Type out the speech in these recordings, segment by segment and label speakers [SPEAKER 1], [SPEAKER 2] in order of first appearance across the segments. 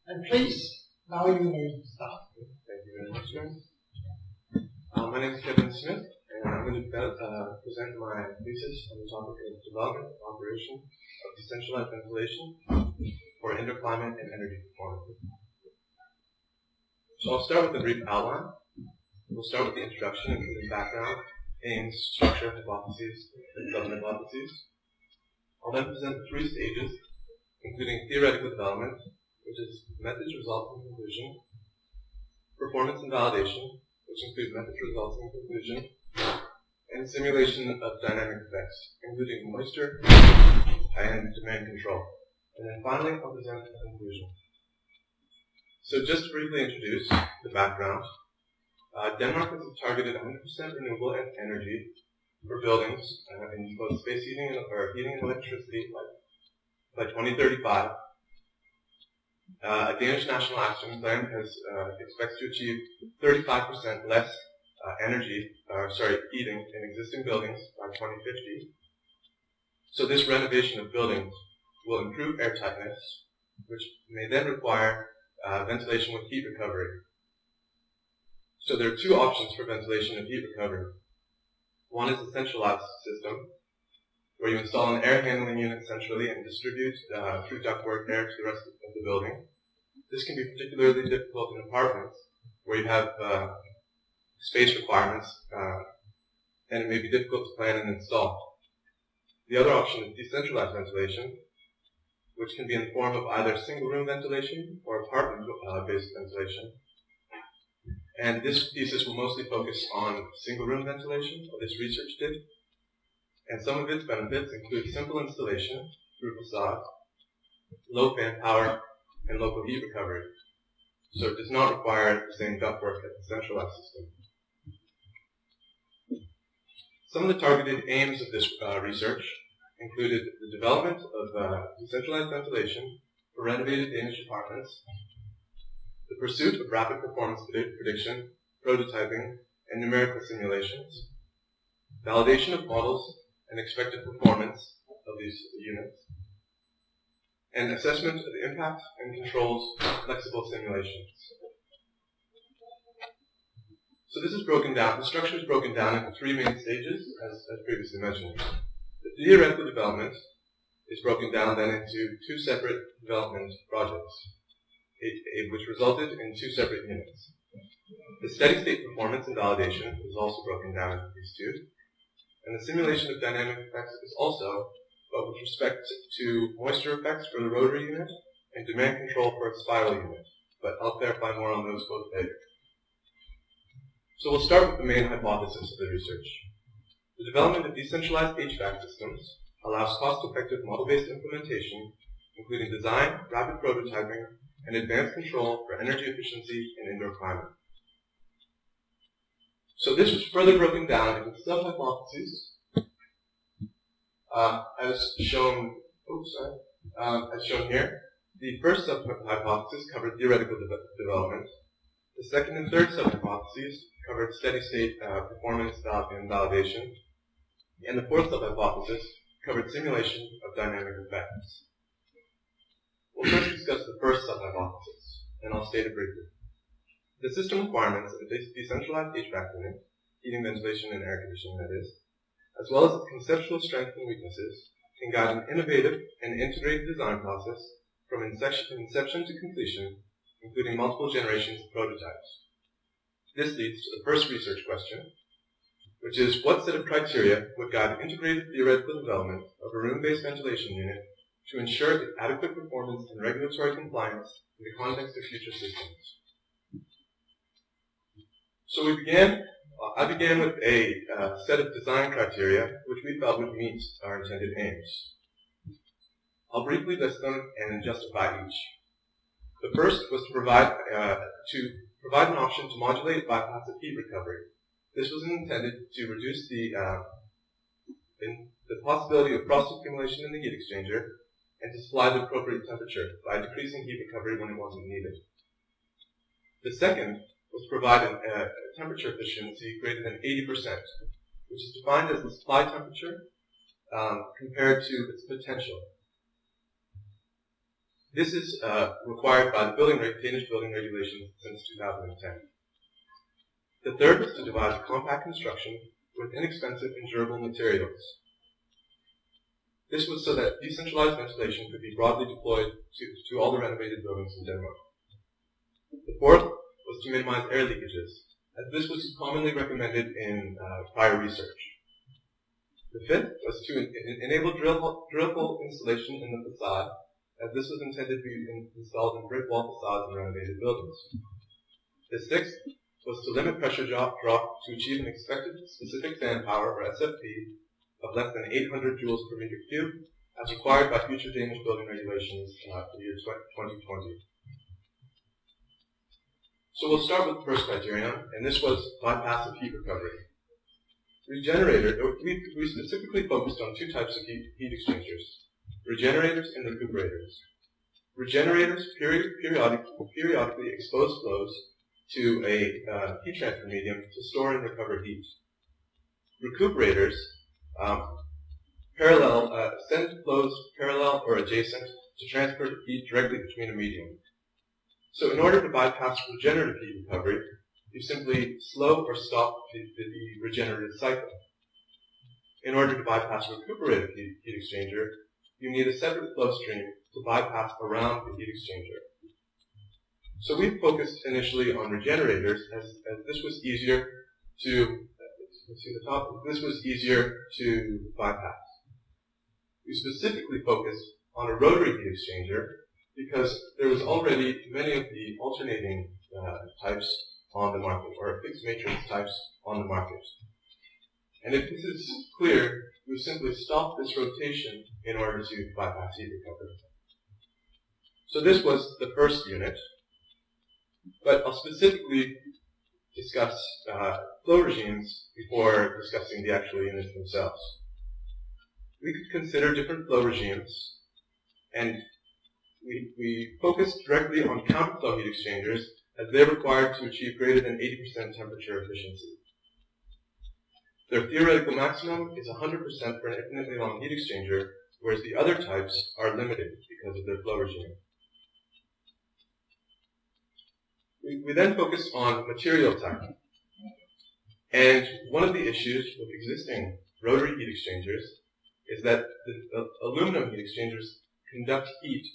[SPEAKER 1] And please, now you may start.
[SPEAKER 2] Thank you very much, sir. My name is Kevin Smith, and I'm going to present my thesis on the topic of development and operation of decentralized ventilation for indoor climate and energy performance. So I'll start with a brief outline. We'll start with the introduction, including background, aims, structure, hypotheses, and sub-hypotheses. I'll then present the three stages, including theoretical development, which is methods, results, and conclusion, performance and validation, which include methods, results, and conclusion, and simulation of dynamic effects, including moisture and demand control. And then finally, I'll present the conclusion. So just to briefly introduce the background, Denmark has targeted 100% renewable energy for buildings in both space heating and electricity by 2035. A Danish National Action Plan expects to achieve 35% less heating in existing buildings by 2050. So this renovation of buildings will improve airtightness, which may then require ventilation with heat recovery. So there are two options for ventilation and heat recovery. One is a centralized system, where you install an air handling unit centrally and distribute through ductwork air to the rest of the building. This can be particularly difficult in apartments, where you have space requirements, and it may be difficult to plan and install. The other option is decentralized ventilation, which can be in the form of either single-room ventilation or apartment-based ventilation. And this thesis will mostly focus on single-room ventilation, or this research did. And some of its benefits include simple installation through facade, low fan power, and local heat recovery. So it does not require the same ductwork as the centralized system. Some of the targeted aims of this research included the development of decentralized ventilation for renovated Danish apartments, the pursuit of rapid performance prediction, prototyping, and numerical simulations, validation of models and expected performance of these units, and assessment of the impact and controls of flexible simulations. So this is broken down, the structure is broken down into three main stages, as previously mentioned. The theoretical development is broken down then into two separate development projects, which resulted in two separate units. The steady state performance and validation is also broken down into these two, and the simulation of dynamic effects is also, but with respect to moisture effects for the rotary unit and demand control for a spiral unit, but I'll clarify more on those both later. So we'll start with the main hypothesis of the research. The development of decentralized HVAC systems allows cost-effective model-based implementation, including design, rapid prototyping, and advanced control for energy efficiency and indoor climate. So this was further broken down into sub-hypotheses, as shown here. The first sub-hypothesis covered theoretical development. The second and third sub-hypotheses covered steady-state performance and validation. And the fourth sub-hypothesis covered simulation of dynamic effects. We'll first discuss the first sub-hypothesis, and I'll state it briefly. The system requirements of a decentralized HVAC unit, heating, ventilation, and air conditioning that is, as well as its conceptual strengths and weaknesses, can guide an innovative and integrated design process from inception to completion, including multiple generations of prototypes. This leads to the first research question, which is what set of criteria would guide integrated theoretical development of a room-based ventilation unit to ensure its adequate performance and regulatory compliance in the context of future systems. So I began with a set of design criteria which we felt would meet our intended aims. I'll briefly list them and justify each. The first was to provide an option to modulate bypassive heat recovery. This was intended to reduce the possibility of frost accumulation in the heat exchanger and to supply the appropriate temperature by decreasing heat recovery when it wasn't needed. The second was to provide a temperature efficiency greater than 80%, which is defined as the supply temperature compared to its potential. This is required by the Danish building regulations since 2010. The third was to devise a compact construction with inexpensive and durable materials. This was so that decentralized ventilation could be broadly deployed to all the renovated buildings in Denmark. The fourth was to minimize air leakages, as this was commonly recommended in prior research. The fifth was to enable drill hole installation in the facade, as this was intended to be installed in brick wall facades in renovated buildings. The sixth was to limit pressure drop to achieve an expected specific fan power, or SFP, of less than 800 joules per meter cubed, as required by future Danish building regulations for the year 2020. So we'll start with the first criterion, and this was bypass of heat recovery. We specifically focused on two types of heat exchangers: regenerators and recuperators. Regenerators periodically expose flows to a heat transfer medium to store and recover heat. Recuperators send flows parallel or adjacent to transfer heat directly between a medium. So in order to bypass regenerative heat recovery, you simply slow or stop the regenerative cycle. In order to bypass recuperative heat exchanger, you need a separate flow stream to bypass around the heat exchanger. So we focused initially on regenerators as this was easier to bypass. We specifically focused on a rotary heat exchanger because there was already many of the alternating types on the market, or fixed matrix types on the market. And if this is clear, we simply stop this rotation in order to bypass heat recovery. So this was the first unit, but I'll specifically discuss flow regimes before discussing the actual units themselves. We could consider different flow regimes, and we focused directly on counterflow heat exchangers as they're required to achieve greater than 80% temperature efficiency. Their theoretical maximum is 100% for an infinitely long heat exchanger, whereas the other types are limited because of their flow regime. We then focused on material type. And one of the issues with existing rotary heat exchangers is that the aluminum heat exchangers conduct heat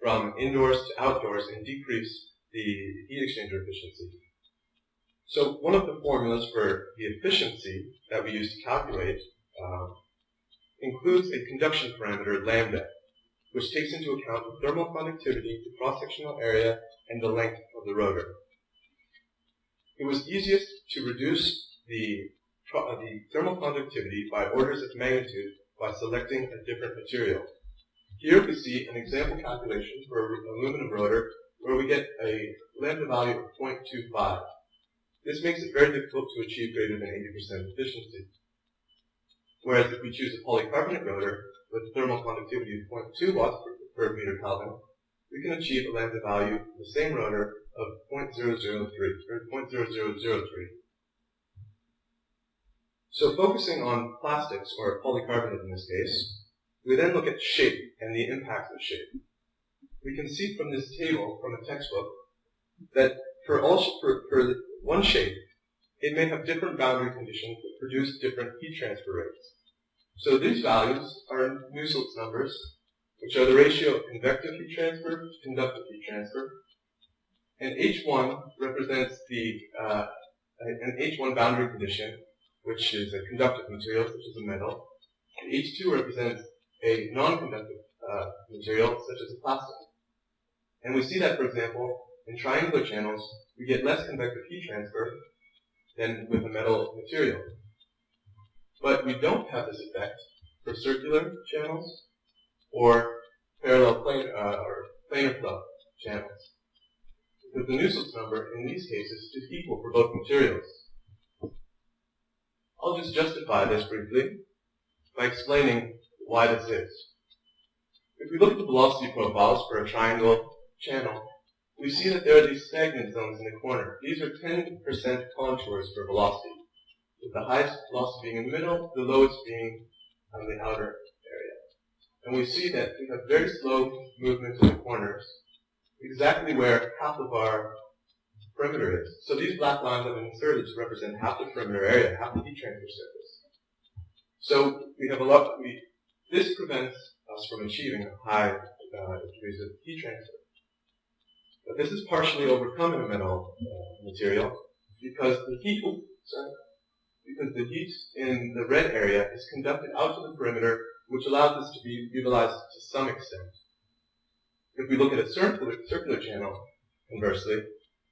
[SPEAKER 2] from indoors to outdoors and decrease the heat exchanger efficiency. So one of the formulas for the efficiency that we use to calculate includes a conduction parameter, lambda, which takes into account the thermal conductivity, the cross-sectional area, and the length of the rotor. It was easiest to reduce the thermal conductivity by orders of magnitude by selecting a different material. Here we see an example calculation for an aluminum rotor where we get a lambda value of 0.25. This makes it very difficult to achieve greater than 80% efficiency. Whereas if we choose a polycarbonate rotor with a thermal conductivity of 0.2 watts per meter Kelvin, we can achieve a lambda value for the same rotor of 0.0003. So focusing on plastics, or polycarbonate in this case, we then look at shape and the impact of shape. We can see from this table, from a textbook, that for one shape, it may have different boundary conditions that produce different heat transfer rates. So these values are Nusselt's numbers, which are the ratio of convective heat transfer to conductive heat transfer. And H1 represents an H1 boundary condition, which is a conductive material, such as a metal. And H2 represents a non-conductive material, such as a plastic. And we see that, for example, in triangular channels, we get less convective heat transfer than with a metal material. But we don't have this effect for circular channels or parallel or planar flow channels, because the Nusselt's number in these cases is equal for both materials. I'll just justify this briefly by explaining why this is. If we look at the velocity profiles for a triangle channel, we see that there are these stagnant zones in the corner. These are 10% contours for velocity, with the highest velocity being in the middle, the lowest being on the outer area. And we see that we have very slow movement in the corners, exactly where half of our perimeter is. So these black lines have been inserted to represent half the perimeter area, half the heat transfer surface. So we have this prevents us from achieving high degrees of heat transfer. But this is partially overcome in a metal material because the heat in the red area is conducted out to the perimeter, which allows this to be utilized to some extent. If we look at a circular channel, conversely,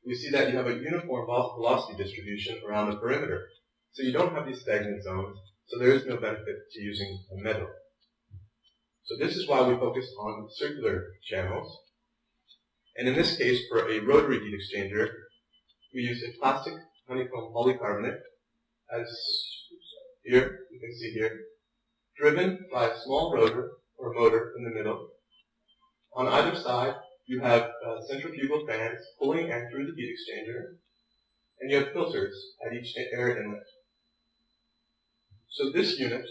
[SPEAKER 2] we see that you have a uniform velocity distribution around the perimeter. So you don't have these stagnant zones, so there is no benefit to using a metal. So this is why we focus on circular channels. And in this case, for a rotary heat exchanger, we use a plastic honeycomb polycarbonate, as here, you can see here, driven by a small rotor or motor in the middle. On either side, you have centrifugal fans pulling air through the heat exchanger, and you have filters at each air inlet. So this unit,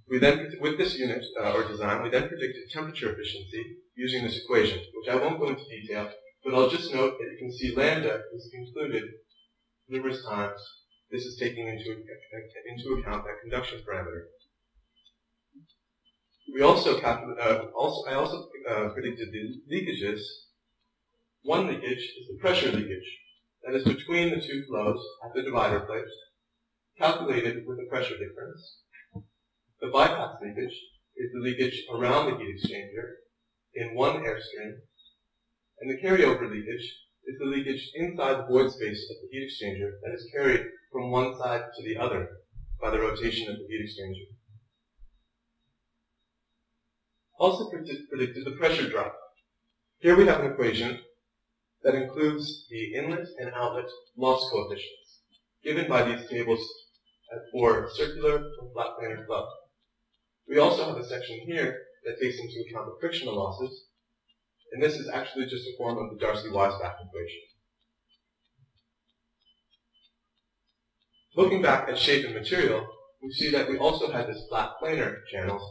[SPEAKER 2] with this unit or design, we then predicted temperature efficiency using this equation, which I won't go into detail, but I'll just note that you can see lambda is included numerous times. This is taking into account that conduction parameter. We also predicted the leakages. One leakage is the pressure leakage, that is between the two flows at the divider plate, calculated with the pressure difference. The bypass leakage is the leakage around the heat exchanger in one airstream, and the carryover leakage is the leakage inside the void space of the heat exchanger that is carried from one side to the other by the rotation of the heat exchanger. Also predicted the pressure drop. Here we have an equation that includes the inlet and outlet loss coefficients, given by these tables for circular and flat planar flow. We also have a section here that takes into account the frictional losses, and this is actually just a form of the Darcy-Weisbach equation. Looking back at shape and material, we see that we also had this flat planar channels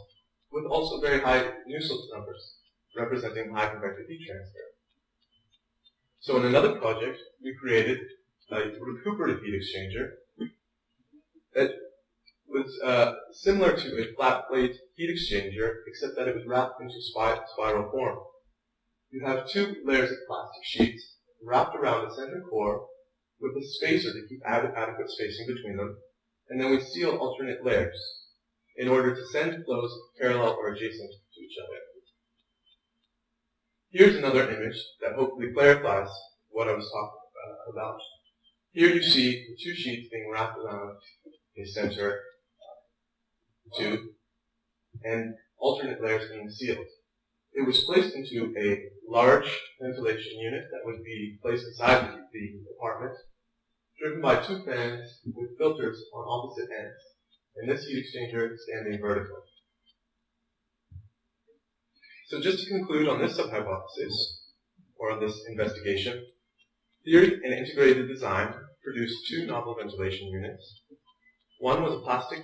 [SPEAKER 2] with also very high Nusselt numbers, representing high convective heat transfer. So in another project, we created a recuperative heat exchanger that was similar to a flat plate heat exchanger, except that it was wrapped into spiral form. You have two layers of plastic sheets wrapped around the center core with a spacer to keep adequate spacing between them, and then we seal alternate layers in order to send flows parallel or adjacent to each other. Here's another image that hopefully clarifies what I was talking about. Here you see the two sheets being wrapped around a center tube and alternate layers being sealed. It was placed into a large ventilation unit that would be placed inside the apartment, driven by two fans with filters on opposite ends, and this heat exchanger standing vertically. So just to conclude on this subhypothesis, or on this investigation, theory and integrated design produced two novel ventilation units. One was a plastic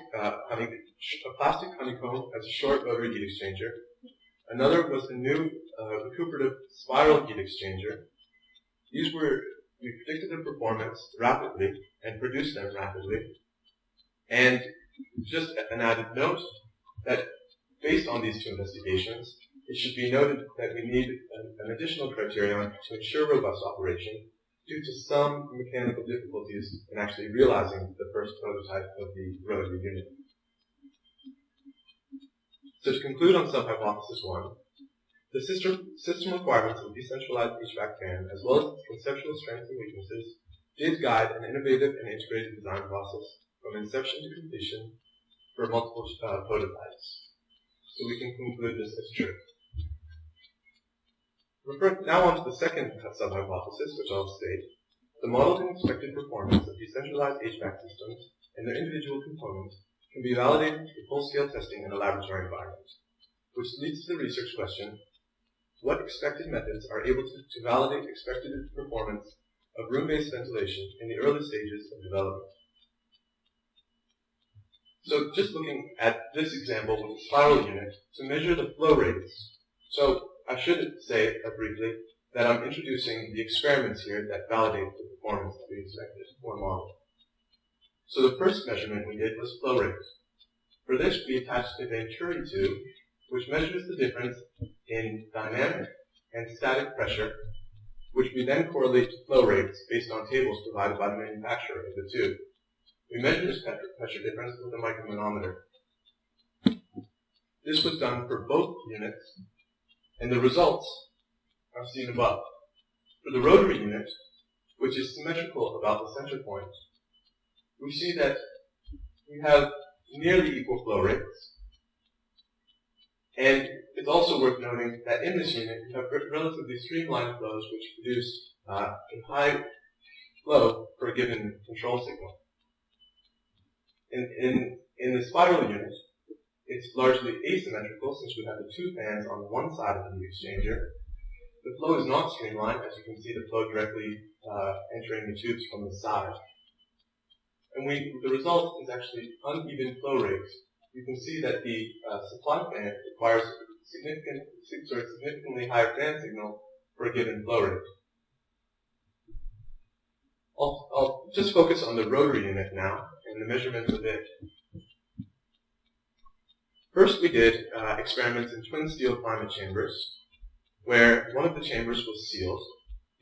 [SPEAKER 2] honeycomb as a short rotary heat exchanger. Another was a new recuperative spiral heat exchanger. We predicted their performance rapidly and produced them rapidly. And just an added note that based on these two investigations, it should be noted that we need an additional criterion to ensure robust operation due to some mechanical difficulties in actually realizing the first prototype of the rotary unit. So to conclude on subhypothesis 1, the system requirements of decentralized HVAC fan, as well as its conceptual strengths and weaknesses, did guide an innovative and integrated design process from inception to completion for multiple prototypes. So we can conclude this as true. Now on to the second subhypothesis, which I'll state. The modeled and expected performance of decentralized HVAC systems and their individual components can be validated through full-scale testing in a laboratory environment, which leads to the research question, what expected methods are able to validate expected performance of room-based ventilation in the early stages of development? So just looking at this example with the spiral unit to measure the flow rates. So I should say briefly that I'm introducing the experiments here that validate the performance that we expected or modeled. So the first measurement we did was flow rates. For this, we attached a Venturi tube, which measures the difference in dynamic and static pressure, which we then correlate to flow rates based on tables provided by the manufacturer of the tube. We measure this pressure difference with a micromanometer. This was done for both units, and the results are seen above. For the rotary unit, which is symmetrical about the center point, we see that we have nearly equal flow rates. And it's also worth noting that in this unit, we have relatively streamlined flows which produce a high flow for a given control signal. In the spiral unit, it's largely asymmetrical since we have the two fans on one side of the heat exchanger. The flow is not streamlined, as you can see the flow directly entering the tubes from the side. And the result is actually uneven flow rates. You can see that the supply fan requires significantly higher fan signal for a given flow rate. I'll just focus on the rotary unit now and the measurements of it. First, we did experiments in twin steel climate chambers, where one of the chambers was sealed,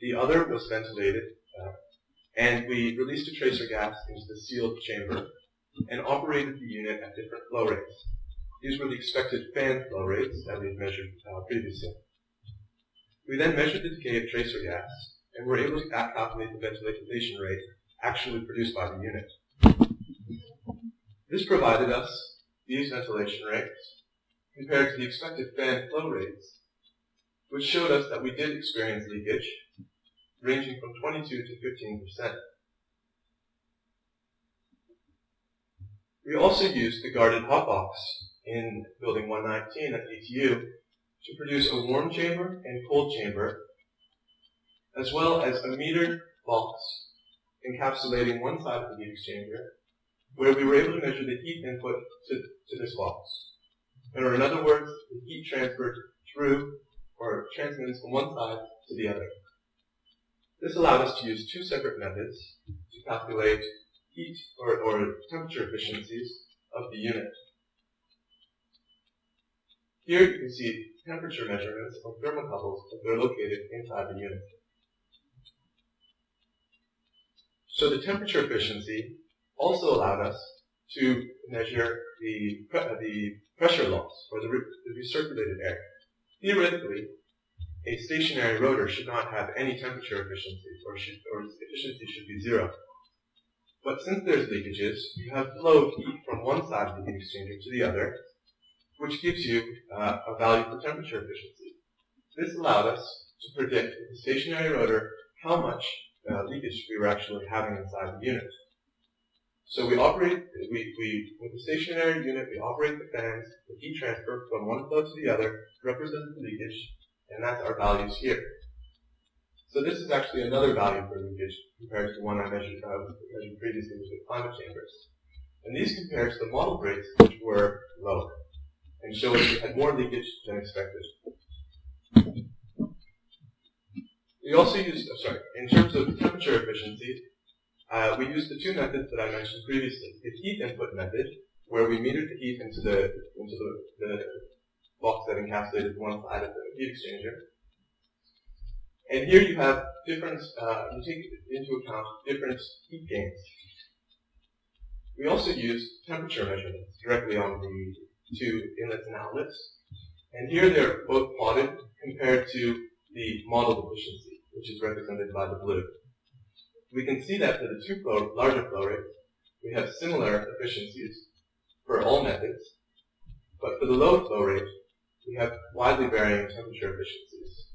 [SPEAKER 2] the other was ventilated, and we released a tracer gas into the sealed chamber and operated the unit at different flow rates. These were the expected fan flow rates that we had measured previously. We then measured the decay of tracer gas and were able to calculate the ventilation rate actually produced by the unit. This provided us these ventilation rates compared to the expected fan flow rates, which showed us that we did experience leakage ranging from 22 to 15%. We also used the guarded hot box in Building 119 at DTU to produce a warm chamber and cold chamber, as well as a metered box encapsulating one side of the heat exchanger, where we were able to measure the heat input to this box. Or in other words, the heat transferred through or transmitted from one side to the other. This allowed us to use two separate methods to calculate heat or temperature efficiencies of the unit. Here you can see temperature measurements of thermocouples as they're located inside the unit. So the temperature efficiency also allowed us to measure the pressure loss, or the recirculated air. Theoretically, a stationary rotor should not have any temperature efficiency, or its efficiency should be zero. But since there's leakages, you have flow of heat from one side of the heat exchanger to the other, which gives you a value for temperature efficiency. This allowed us to predict with the stationary rotor how much leakage we were actually having inside the unit. So with the stationary unit, we operate the fans, the heat transfer from one flow to the other, represents the leakage, and that's our values here. So this is actually another value for leakage compared to the one I measured previously with the climate chambers. And these compare to the model rates, which were lower, and show us we had more leakage than expected. We also used, in terms of temperature efficiency, we used the two methods that I mentioned previously. The heat input method, where we metered the heat into the box that encapsulated one side of the heat exchanger. And here you have different, you take into account different heat gains. We also used temperature measurements directly on the two inlets and outlets. And here they're both plotted compared to the modeled efficiency, which is represented by the blue. We can see that for the two larger flow rates, we have similar efficiencies for all methods, but for the low flow rate, we have widely varying temperature efficiencies.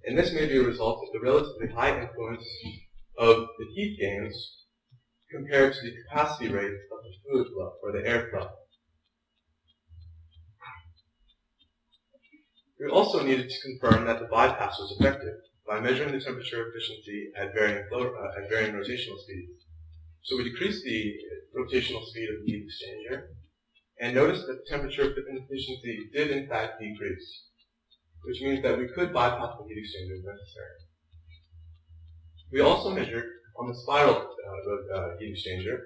[SPEAKER 2] And this may be a result of the relatively high influence of the heat gains compared to the capacity rate of the fluid flow, or the air flow. We also needed to confirm that the bypass was effective by measuring the temperature efficiency at varying rotational speeds. So we decreased the rotational speed of the heat exchanger and notice that the temperature efficiency did in fact decrease, which means that we could bypass the heat exchanger if necessary. We also measured on the spiral heat exchanger,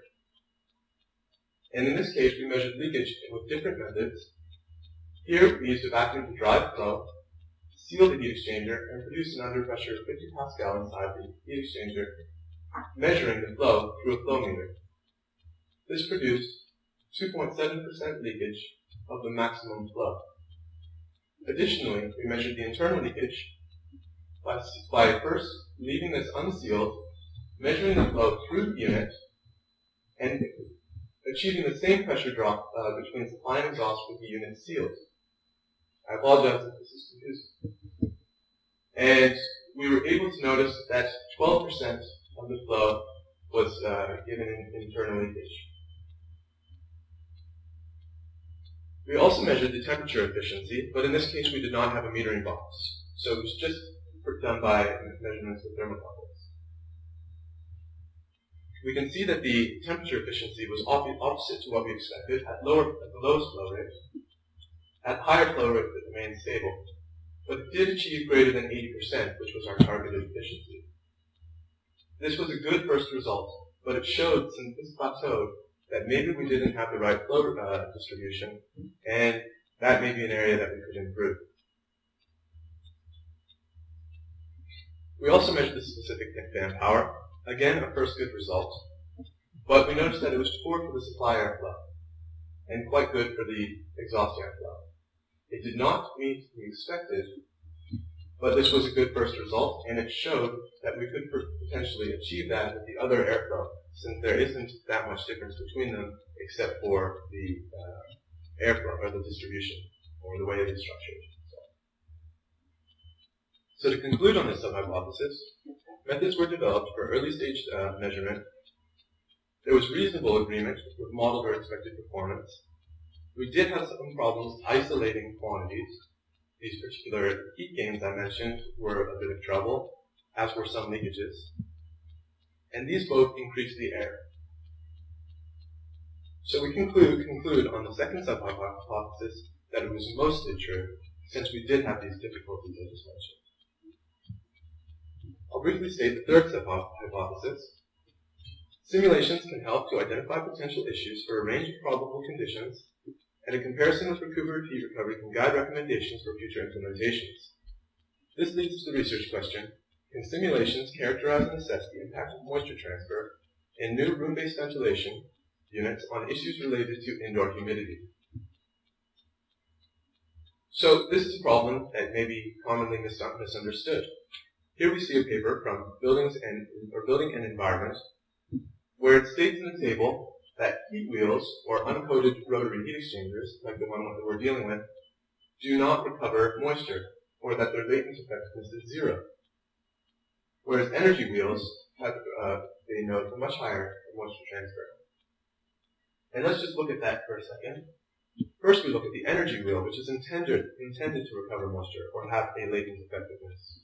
[SPEAKER 2] and in this case we measured leakage with different methods. Here we used a vacuum to drive flow, seal the heat exchanger, and produce an under pressure of 50 Pascal inside the heat exchanger, measuring the flow through a flow meter. This produced 2.7% leakage of the maximum flow. Additionally, we measured the internal leakage by first leaving this unsealed, measuring the flow through the unit, and achieving the same pressure drop between supply and exhaust with the unit sealed. I apologize if this is confusing. And we were able to notice that 12% of the flow was given in internal leakage. We also measured the temperature efficiency, but in this case we did not have a metering box, so it was just done by measurements with thermocouples. We can see that the temperature efficiency was opposite to what we expected at the lowest flow rate. At higher flow rate it remained stable, but it did achieve greater than 80%, which was our targeted efficiency. This was a good first result, but it showed, since this plateaued, that maybe we didn't have the right flow distribution, and that may be an area that we could improve. We also measured the specific fan power. Again, a first good result, but we noticed that it was poor for the supply airflow, and quite good for the exhaust airflow. It did not meet the expected, but this was a good first result, and it showed that we could potentially achieve that with the other airflow, since there isn't that much difference between them except for the airflow, or the distribution, or the way it is structured. So to conclude on this sub-hypothesis, methods were developed for early stage measurement. There was reasonable agreement with modeled or expected performance. We did have some problems isolating quantities. These particular heat gains I mentioned were a bit of trouble, as were some leakages. And these both increased the error. So we conclude on the second sub-hypothesis that it was mostly true, since we did have these difficulties I just mentioned. I'll briefly state the third sub-hypothesis. Simulations can help to identify potential issues for a range of probable conditions, and a comparison with recuperative heat recovery can guide recommendations for future implementations. This leads to the research question: can simulations characterize and assess the impact of moisture transfer in new room-based ventilation units on issues related to indoor humidity? So this is a problem that may be commonly misunderstood. Here we see a paper from Building and Environment, where it states in the table that heat wheels, or uncoated rotary heat exchangers, like the one that we're dealing with, do not recover moisture, or that their latent effectiveness is 0. Whereas energy wheels have, they note a much higher moisture transfer. And let's just look at that for a second. First we look at the energy wheel, which is intended to recover moisture, or have a latent effectiveness.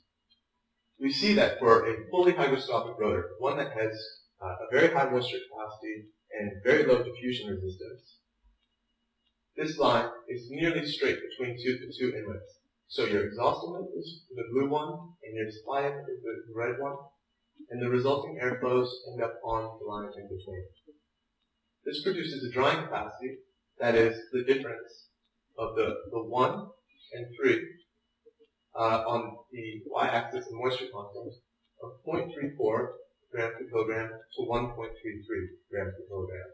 [SPEAKER 2] We see that for a fully hygroscopic rotor, one that has a very high moisture capacity and very low diffusion resistance, this line is nearly straight between the two inlets. So your exhaust inlet is the blue one, and your supply inlet is the red one, and the resulting airflows end up on the line in between. This produces a drying capacity that is the difference of the 1 and 3 on the y-axis and moisture content of 0.34 grams per kilogram to 1.33 grams per kilogram.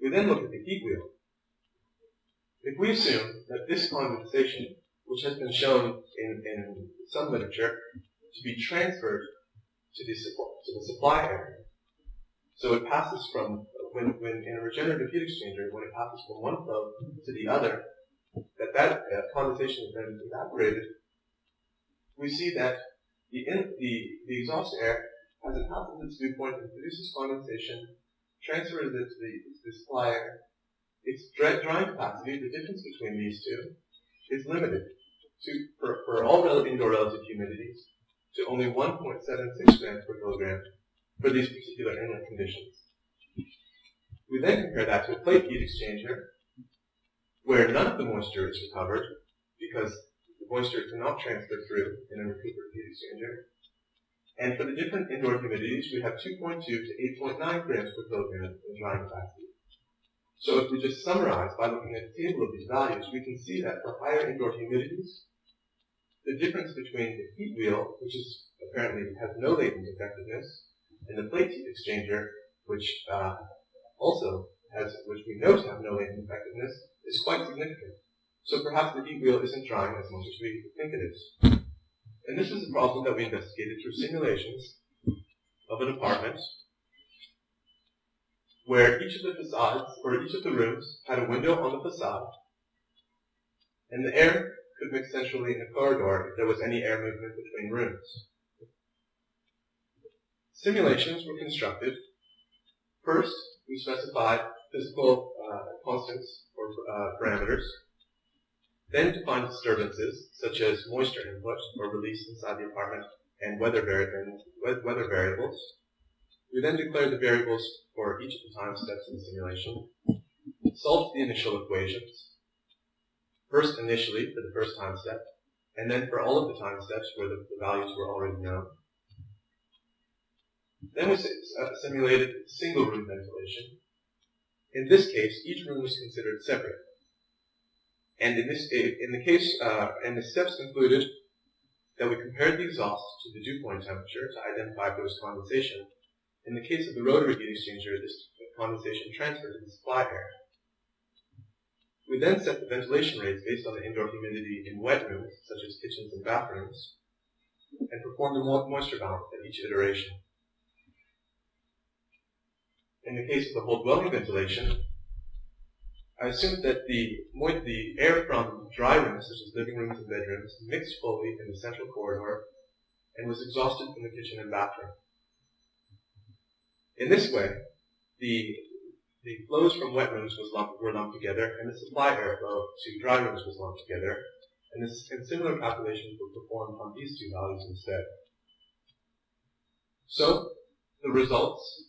[SPEAKER 2] We then look at the heat wheel. If we assume that this condensation, which has been shown in some literature to be transferred to the supply area, so it passes from, when in a regenerative heat exchanger, when it passes from one flow to the other, that condensation is then evaporated, we see that the exhaust air, as it passes its dew point and produces condensation, transfers it to the supply air. Its drying capacity, the difference between these two, is limited for all indoor relative humidities to only 1.76 grams per kilogram for these particular inlet conditions. We then compare that to a plate heat exchanger, where none of the moisture is recovered because the moisture cannot transfer through in a recuperative heat exchanger. And for the different indoor humidities, we have 2.2 to 8.9 grams per kilogram in drying capacity. So if we just summarize by looking at a table of these values, we can see that for higher indoor humidities, the difference between the heat wheel, which apparently has no latent effectiveness, and the plate heat exchanger, which which we know to have no latent effectiveness, is quite significant. So perhaps the heat wheel isn't drying as much as we think it is. And this is a problem that we investigated through simulations of an apartment where each of the facades, or each of the rooms, had a window on the facade, and the air could mix centrally in a corridor if there was any air movement between rooms. Simulations were constructed. First, we specified physical constants or parameters, then defined disturbances such as moisture input or release inside the apartment and weather variables. We then declared the variables for each of the time steps in the simulation, solved the initial equations, first initially for the first time step, and then for all of the time steps where the values were already known. Then we simulated single room ventilation. In this case, each room was considered separate. And in the steps concluded that we compared the exhaust to the dew point temperature to identify if there was condensation. In the case of the rotary heat exchanger, this condensation transferred to the supply air. We then set the ventilation rates based on the indoor humidity in wet rooms, such as kitchens and bathrooms, and performed a moisture balance at each iteration. In the case of the whole dwelling ventilation, I assumed that the air from dry rooms, such as living rooms and bedrooms, mixed fully in the central corridor and was exhausted from the kitchen and bathroom. In this way, the flows from wet rooms were lumped together, and the supply airflow to dry rooms was lumped together, and similar calculations were performed on these two values instead. So, the results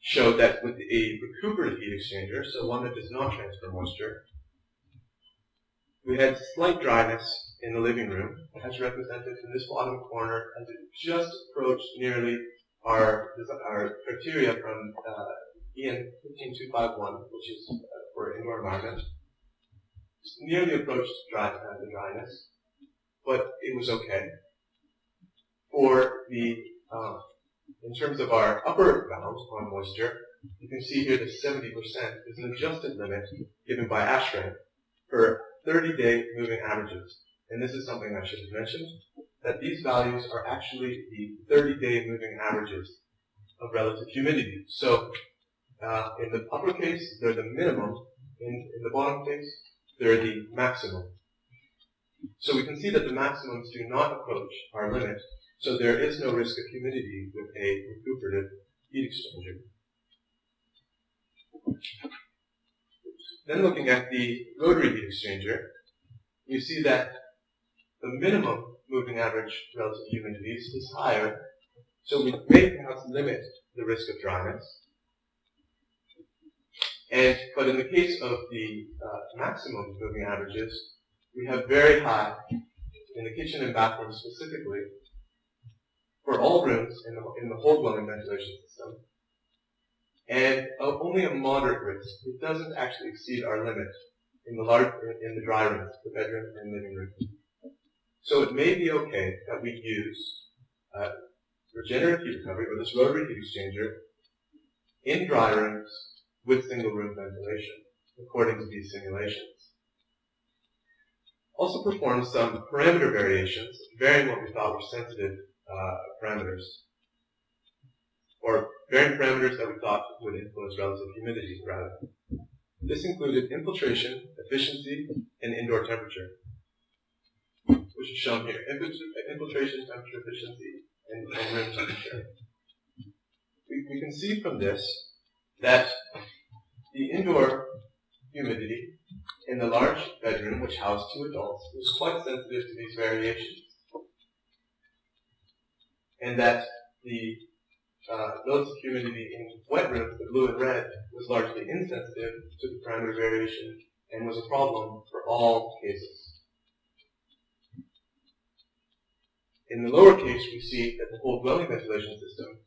[SPEAKER 2] showed that with a recuperative heat exchanger, so one that does not transfer moisture, we had slight dryness in the living room, as represented in this bottom corner, as it just approached nearly our criteria from EN 15251, which is for indoor environment. Nearly approached the dryness, but it was okay. For in terms of our upper bound on moisture, you can see here that 70% is an adjusted limit given by ASHRAE for 30-day moving averages. And this is something I should have mentioned, that these values are actually the 30-day moving averages of relative humidity. So in the upper case, they're the minimum. In the bottom case, they're the maximum. So we can see that the maximums do not approach our limit, so there is no risk of humidity with a recuperative heat exchanger. Then looking at the rotary heat exchanger, you see that the minimum moving average relative humidities is higher, so we may perhaps limit the risk of dryness. But in the case of the maximum moving averages, we have very high, in the kitchen and bathroom specifically, for all rooms in the whole dwelling ventilation system, and only a moderate risk. It doesn't actually exceed our limit in the dry rooms, the bedroom and living room. So it may be okay that we use regenerative heat recovery, or this rotary heat exchanger, in dry rooms with single room ventilation, according to these simulations. Also performed some parameter variations, varying what we thought were sensitive parameters, or varying parameters that we thought would influence relative humidity, rather. This included infiltration, efficiency, and indoor temperature, which is shown here. Infiltration, temperature, efficiency, and room temperature. We can see from this that the indoor humidity in the large bedroom, which housed 2 adults, was quite sensitive to these variations. And that the relative humidity in wet rooms, the blue and red, was largely insensitive to the parameter variation and was a problem for all cases. In the lower case, we see that the whole dwelling ventilation system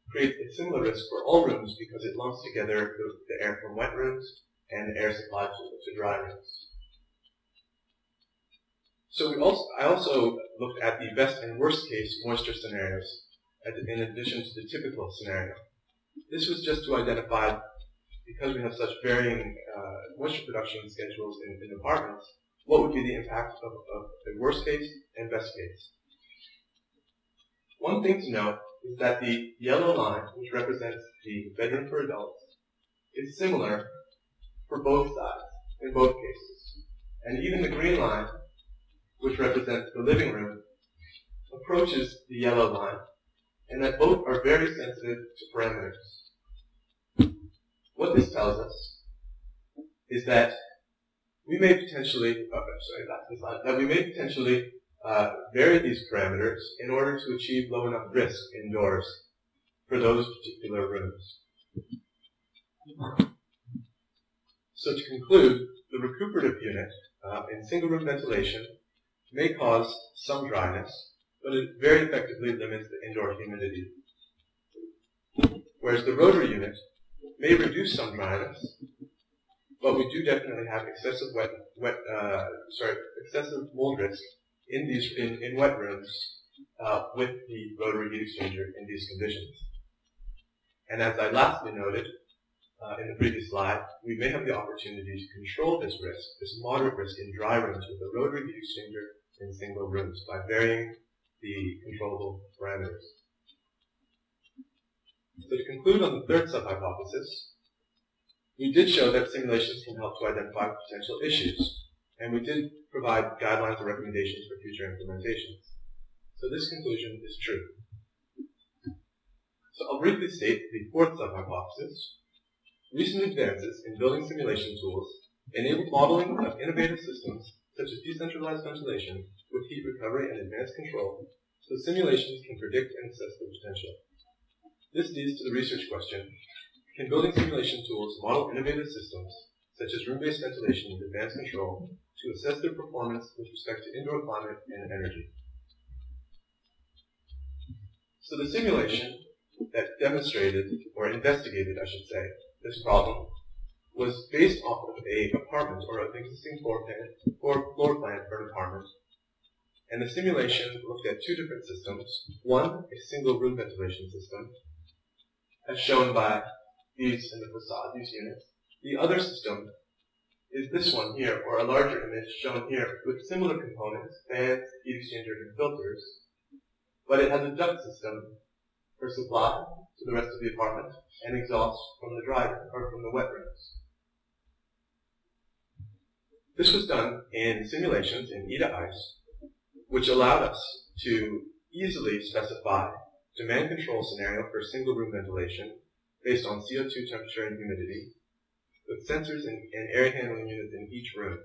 [SPEAKER 2] creates a similar risk for all rooms because it lumps together the air from wet rooms and the air supply to dry rooms. So I also looked at the best and worst case moisture scenarios in addition to the typical scenario. This was just to identify, because we have such varying moisture production schedules in apartments, what would be the impact of the worst case and best case. One thing to note is that the yellow line, which represents the bedroom for adults, is similar for both sides in both cases. And even the green line, which represents the living room, approaches the yellow line, and that both are very sensitive to parameters. What this tells us is that we may potentially, vary these parameters in order to achieve low enough risk indoors for those particular rooms. So to conclude, the recuperative unit in single room ventilation may cause some dryness, but it very effectively limits the indoor humidity. Whereas the rotary unit may reduce some dryness, but we do definitely have excessive excessive mold risk in wet rooms with the rotary heat exchanger in these conditions. And as I lastly noted in the previous slide, we may have the opportunity to control this risk, this moderate risk in dry rooms with a rotary heat exchanger in single rooms by varying the controllable parameters. So to conclude on the third sub-hypothesis, we did show that simulations can help to identify potential issues, and we did provide guidelines and recommendations for future implementations. So this conclusion is true. So I'll briefly state the fourth sub-hypothesis. Recent advances in building simulation tools enable modeling of innovative systems such as decentralized ventilation with heat recovery and advanced control, so simulations can predict and assess the potential. This leads to the research question: can building simulation tools model innovative systems, such as room-based ventilation with advanced control, to assess their performance with respect to indoor climate and energy? So the simulation that demonstrated, or investigated, I should say, this problem was based off of an apartment or an existing floor plan for an apartment. And the simulation looked at two different systems. One, a single room ventilation system, as shown by these in the facade, these units. The other system is this one here, or a larger image shown here, with similar components, fans, heat exchangers, and filters, but it has a duct system for supply to the rest of the apartment and exhaust from the wet rooms. This was done in simulations in E/ICE, which allowed us to easily specify demand control scenario for single room ventilation based on CO2 temperature and humidity, with sensors and air handling units in each room.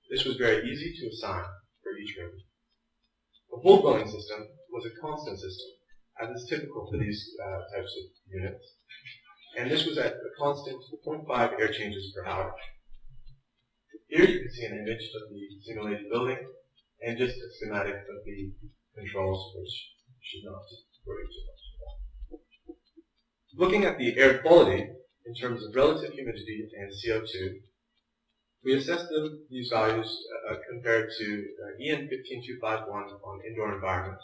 [SPEAKER 2] This was very easy to assign for each room. The whole dwelling system was a constant system, as is typical for these types of units, and this was at a constant 0.5 air changes per hour. Here you can see an image of the simulated building and just a schematic of the controls, which should not worry too much about. Looking at the air quality in terms of relative humidity and CO2, we assessed these values compared to EN 15251 on indoor environment,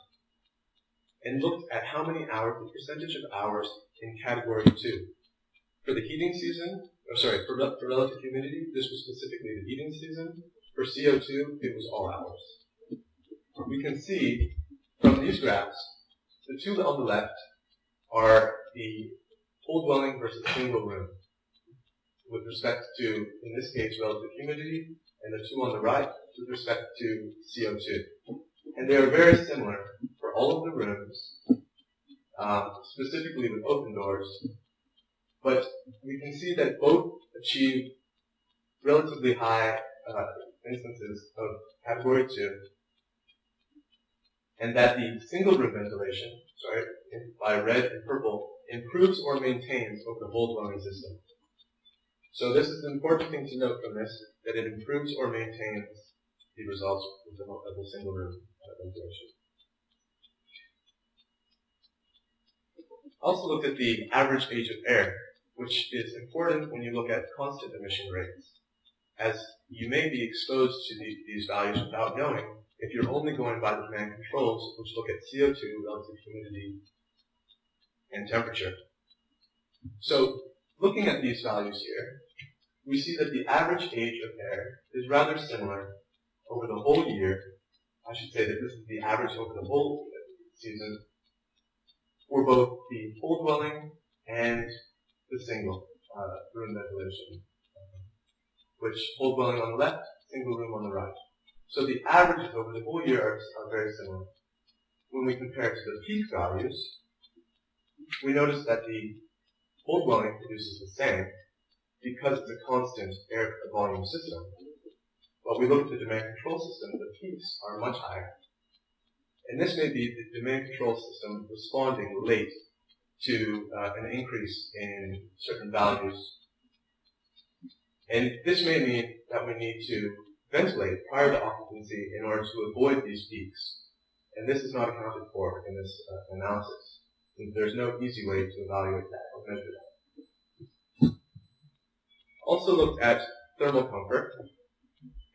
[SPEAKER 2] and looked at how many hours, the percentage of hours in category 2. For the heating season, for relative humidity, this was specifically the heating season. For CO2, it was all hours. We can see from these graphs, the two on the left are the whole dwelling versus single room, with respect to, in this case, relative humidity, and the two on the right with respect to CO2. And they are very similar for all of the rooms, specifically with open doors, but we can see that both achieve relatively high instances of category 2, and that the single room ventilation, by red and purple, improves or maintains over the whole dwelling system. So this is an important thing to note from this, that it improves or maintains the results of the single room ventilation. Also looked at the average age of air, which is important when you look at constant emission rates, as you may be exposed to these values without knowing if you're only going by the demand controls, which look at CO2, relative humidity, and temperature. So, looking at these values here, we see that the average age of air is rather similar over the whole year. I should say that this is the average over the whole season for both the whole dwelling and the single room ventilation, which whole dwelling on the left, single room on the right. So the averages over the whole year are very similar. When we compare to the peak values, we notice that the whole dwelling produces the same because it's a constant air volume system. But we look at the demand control system, the peaks are much higher. And this may be the demand control system responding late to an increase in certain values. And this may mean that we need to ventilate prior to occupancy in order to avoid these peaks. And this is not accounted for in this analysis. There's no easy way to evaluate that or measure that. Also looked at thermal comfort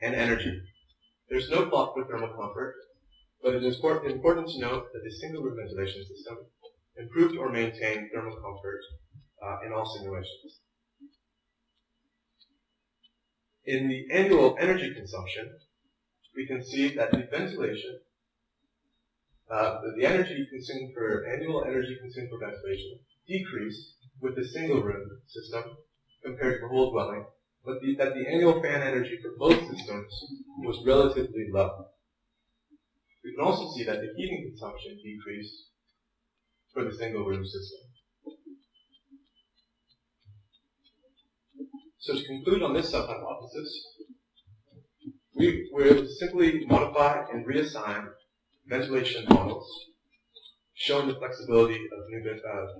[SPEAKER 2] and energy. There's no plot for thermal comfort, but it is important to note that the single room ventilation system improved or maintained thermal comfort in all simulations. In the annual energy consumption, we can see that the ventilation, the energy consumed for annual energy consumed for ventilation decreased with the single room system compared to the whole dwelling, but that the annual fan energy for both systems was relatively low. We can also see that the heating consumption decreased for the single room system. So to conclude on this sub-hypothesis, we were able to simply modify and reassign ventilation models, showing the flexibility of new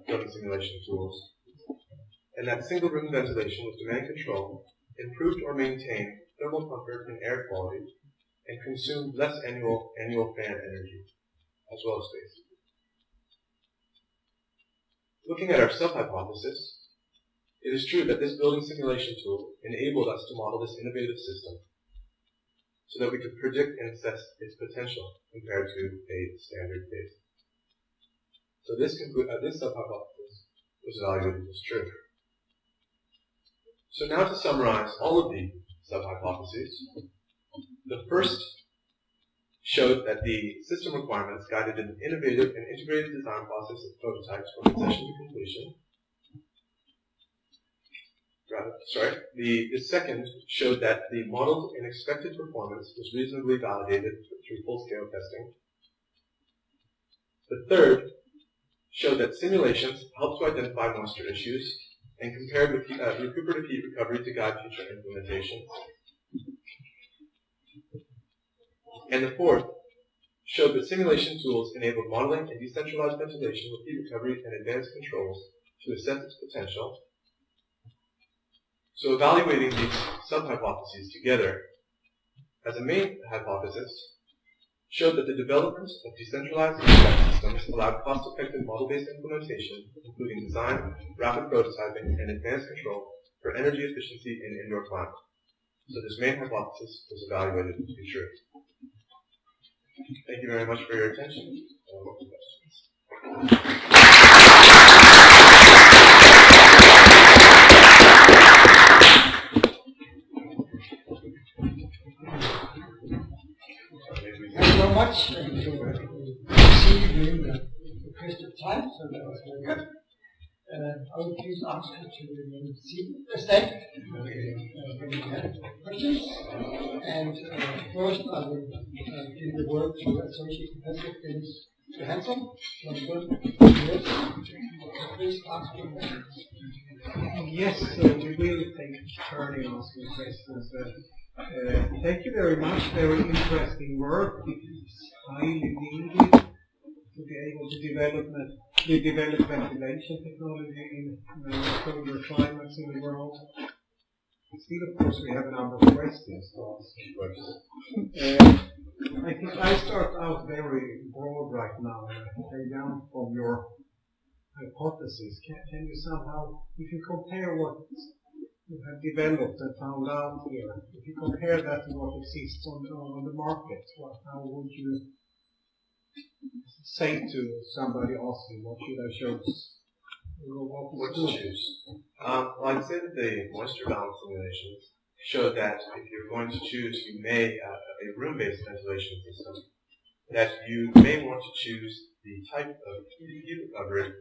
[SPEAKER 2] building simulation tools, and that single room ventilation with demand control improved or maintained thermal comfort and air quality, and consumed less annual fan energy, as well as space. Looking at our sub-hypothesis, it is true that this building simulation tool enabled us to model this innovative system so that we could predict and assess its potential compared to a standard case. So this sub-hypothesis was evaluated as true. So now to summarize all of the sub-hypotheses, the first showed that the system requirements guided an innovative and integrated design process of prototypes from conception to completion. The second showed that the modeled and expected performance was reasonably validated through full-scale testing. The third showed that simulations helped to identify moisture issues and compared with recuperative heat recovery to guide future implementation. And the fourth showed that simulation tools enabled modeling and decentralized ventilation with heat recovery and advanced controls to assess its potential. So evaluating these sub-hypotheses together as a main hypothesis showed that the development of decentralized HVAC systems allowed cost-effective model-based implementation, including design, rapid prototyping, and advanced control for energy efficiency in indoor climate. So this main hypothesis was evaluated to be true. Thank you very much for your attention. Welcome questions.
[SPEAKER 1] Thank you very much. See you during the question time, so that was very good. I will please ask you to remain seated. When you have questions. And first, I will give the word to Associate Professor Dennis Johansson. Yes. Please ask your questions.
[SPEAKER 3] Yes, we will take turn in asking questions. Thank you very much. Very interesting work. It is highly needed to be able to develop ventilation technology in colder climates in the world. Still, of course, we have a number of questions to ask. I think I start out very broad right now. I down from your hypothesis. Can you somehow, if you compare what you have developed and found out here, if you compare that to what exists on the market, how would you say to somebody asking, what should I choose?
[SPEAKER 2] What to choose? Well, I'd say that the moisture balance simulations show that if you're going to choose, you may, a room-based ventilation system, that you may want to choose the type of heat recovery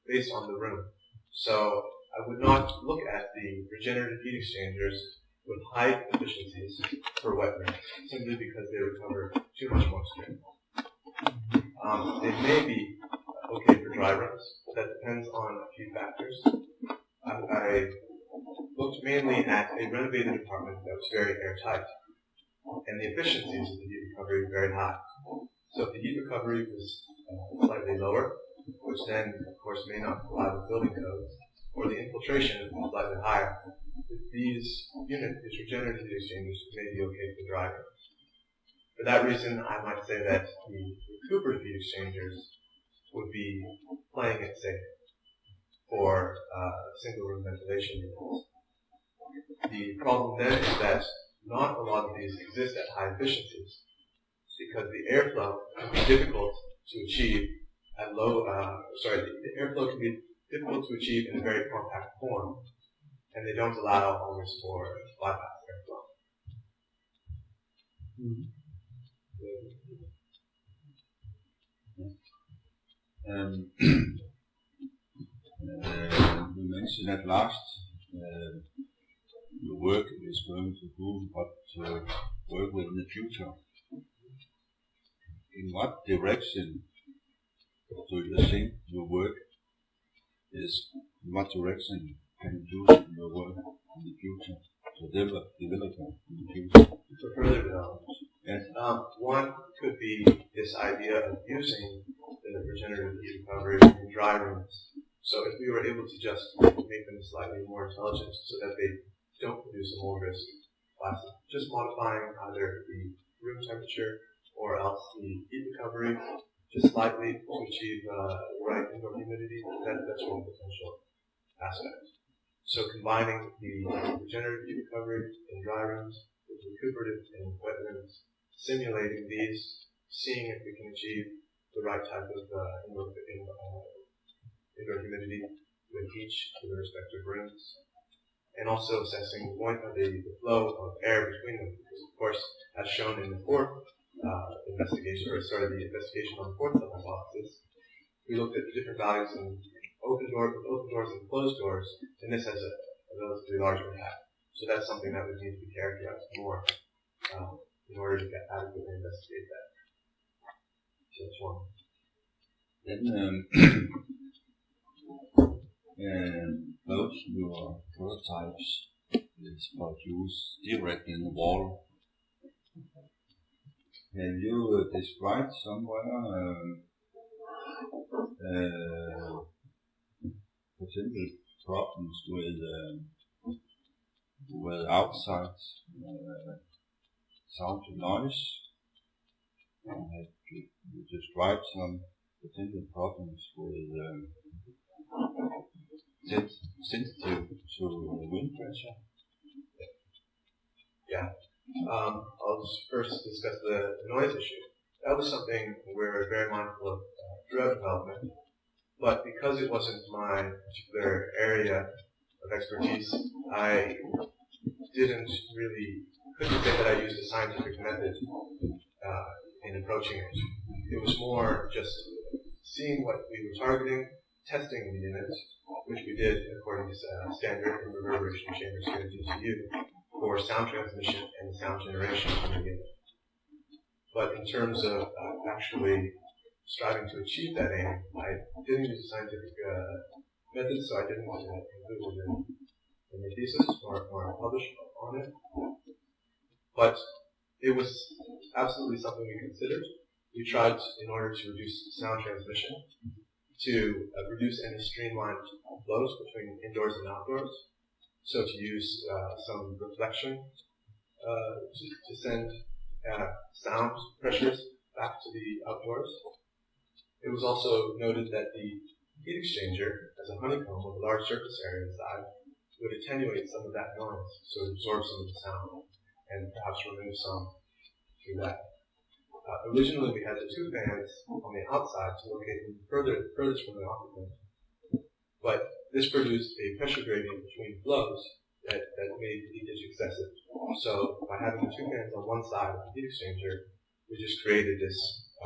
[SPEAKER 2] based on the room. So I would not look at the regenerative heat exchangers with high efficiencies for wet rooms, simply because they recover too much moisture. They may be okay for dry rooms. That depends on a few factors. I looked mainly at a renovated apartment that was very airtight, and the efficiencies of the heat recovery were very high. So if the heat recovery was slightly lower, which then, of course, may not comply with building codes, or the infiltration is slightly higher, these regenerative heat exchangers may be okay for dry rooms. For that reason, I might say that the recuperative heat exchangers would be playing it safe for single-room ventilation units. The problem then is that not a lot of these exist at high efficiencies, because the airflow can be difficult to achieve at low. The airflow can be difficult to achieve in a very compact form, and they don't allow always for bypass airflow.
[SPEAKER 4] You mentioned at last your work is going to do what work with in the future. In what direction do you think your work is? In what direction can you do your work in the future to develop in the future?
[SPEAKER 2] For further development.
[SPEAKER 4] Yes.
[SPEAKER 2] One could be this idea of using the regenerative heat recovery in dry rooms. So if we were able to just make them slightly more intelligent so that they don't produce a more risk by just modifying either the room temperature or else the heat recovery just slightly to achieve the right indoor humidity, that's one potential aspect. So combining the regenerative heat recovery in dry rooms with recuperative in wet rooms, simulating these, seeing if we can achieve the right type of indoor humidity with each of the respective rooms, and also assessing the flow of air between them. Because, of course, as shown in the fourth the investigation on the fourth hypothesis, we looked at the different values in open doors and closed doors, and this has a relatively large impact. So that's something that would need to be characterized more in order to adequately investigate that. So that's one.
[SPEAKER 4] Then both your prototypes is produced directly in the wall. Can you describe somewhere potential problems with outside sound and noise? Have you described some potential problems with sensitive to wind pressure?
[SPEAKER 2] Yeah. I'll just first discuss the noise issue. That was something we were very mindful of throughout development, but because it wasn't my particular area of expertise, I couldn't say that I used a scientific method in approaching it. It was more just seeing what we were targeting, testing the unit, which we did according to standard and reverberation chambers here at GCU for sound transmission and sound generation from the unit. But in terms of actually striving to achieve that aim, I didn't use a scientific method, so I didn't include it in the thesis or publish on it. But it was absolutely something we considered. We tried, in order to reduce sound transmission, to reduce any streamlined flows between indoors and outdoors. so to use some reflection to send sound pressures back to the outdoors. It was also noted that the heat exchanger, as a honeycomb with a large surface area inside, would attenuate some of that noise, so absorb some of the sound, and perhaps remove some through that. Originally, we had the two fans on the outside to locate them furthest from the occupant, but this produced a pressure gradient between flows that made the leakage excessive. So by having the two fans on one side of the heat exchanger, we just created this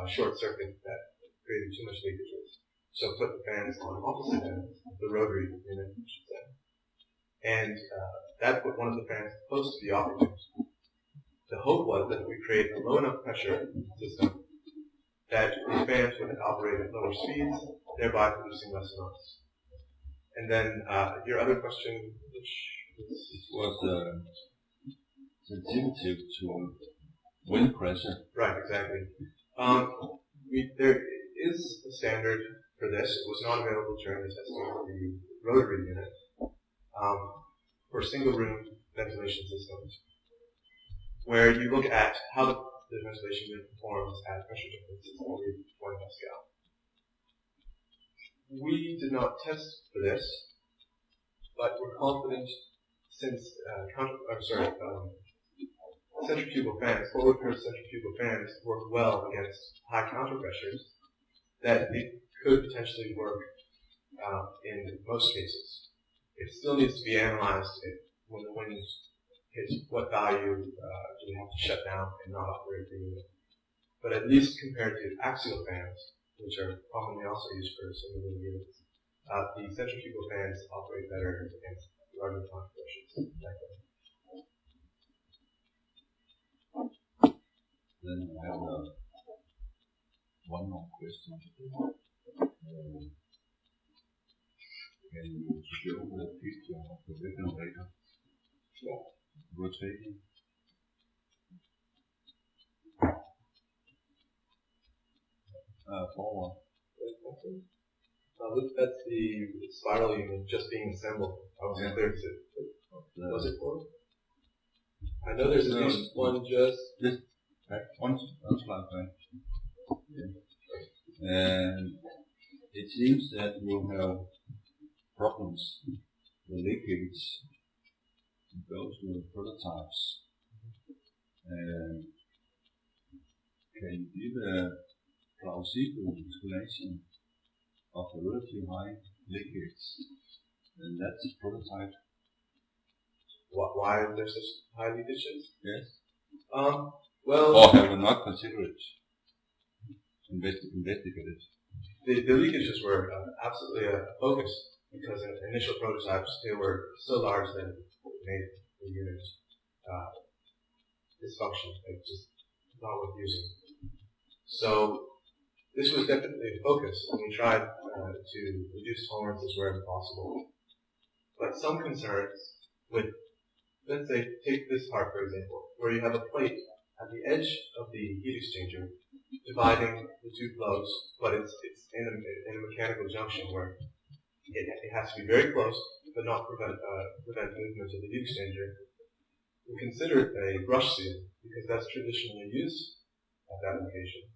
[SPEAKER 2] short circuit that created too much leakages. So put the fans on opposite ends, the rotary unit, I should say. And that put one of the fans close to the occupant. The hope was that we create a low enough pressure system that the fans would operate at lower speeds, thereby producing less noise. And then your other question, which
[SPEAKER 4] was sensitive to wind pressure.
[SPEAKER 2] Right, exactly. There is a standard for this. It was not available during the testing of the rotary unit for single room ventilation systems, where you look at how the ventilation unit performs at pressure differences over 20 Pascal. We did not test for this, but we're confident since centrifugal fans, forward curve centrifugal fans work well against high counter pressures, that it could potentially work in most cases. It still needs to be analyzed when the wind hits what value do we have to shut down and not operate the unit. But at least compared to axial fans, which are commonly also used for single room units, the centrifugal fans operate better against larger counter pressures.
[SPEAKER 4] Then I have one more question. Can you show the picture of the ventilator rotating? Forward.
[SPEAKER 2] That's the spiral unit just being assembled. I wasn't clear. Was it forward? I know there's at least one just.
[SPEAKER 4] Back one slide back. And it seems that you have problems with leakage in those prototypes. Can you give a plausible explanation of the relatively high leakage in that prototype?
[SPEAKER 2] Why are there such high leakages?
[SPEAKER 4] Yes.
[SPEAKER 2] Well,
[SPEAKER 4] or have you not considered investigated?
[SPEAKER 2] The leakages were absolutely a focus because in initial prototypes they were so large that it made the unit dysfunctional. It just not worth using. So this was definitely a focus, and we tried to reduce tolerances wherever possible. But some concerns with, let's say, take this part for example, where you have a plate at the edge of the heat exchanger dividing the two flows, but it's in a mechanical junction where it has to be very close, but not prevent movement of the heat exchanger. We considered a brush seal because that's traditionally used at that location.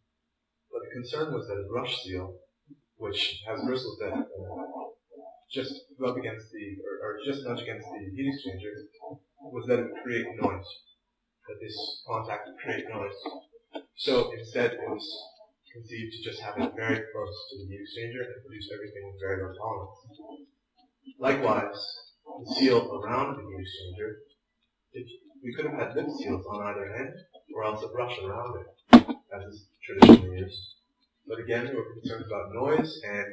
[SPEAKER 2] But the concern was that a brush seal, which has bristles that just rub against or just nudge against the heat exchanger, was that it would create noise. That this contact would create noise. So instead it was conceived to just have it very close to the heat exchanger and produce everything with very low tolerance. Likewise, the seal around the heat exchanger, we could have had lip seals on either end, or else a brush around it, as is traditionally used. But again, we were concerned about noise, and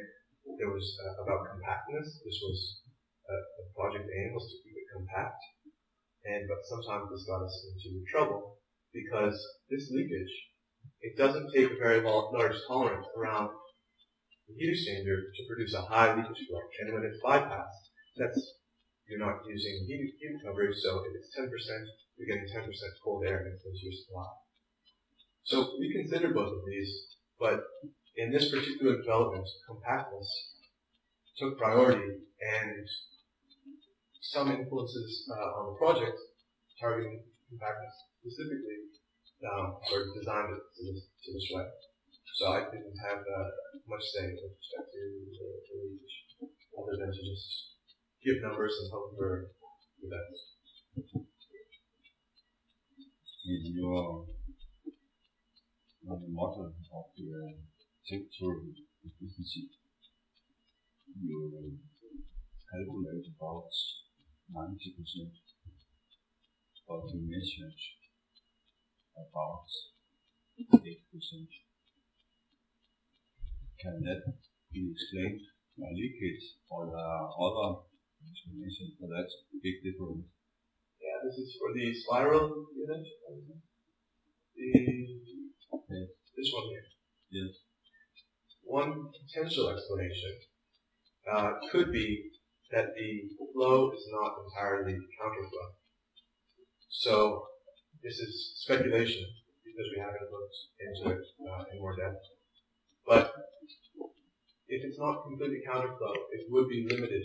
[SPEAKER 2] there was about compactness. This was the project aim was to keep it compact. But sometimes this got us into trouble because this leakage, it doesn't take a very large tolerance around the heat exchanger to produce a high leakage flow. And when it's bypassed, you're not using heat recovery, so if it's 10%, you're getting 10% cold air into your supply. So we considered both of these, but in this particular development, compactness took priority, and some influences on the project targeting compactness specifically, sort of designed it to this way. So I didn't have much say with respect to the reach, other than to just give numbers and hope for the best.
[SPEAKER 4] In your model of the temperature efficiency, you calculate about 90%, but you measured about 8%. Can that be explained by leakage, or other explanation for that big difference?
[SPEAKER 2] Yeah, this is for the spiral unit. This one here.
[SPEAKER 4] Yes.
[SPEAKER 2] One potential explanation could be that the flow is not entirely counterflow. So this is speculation because we haven't looked into it in more depth. But if it's not completely counterflow, it would be limited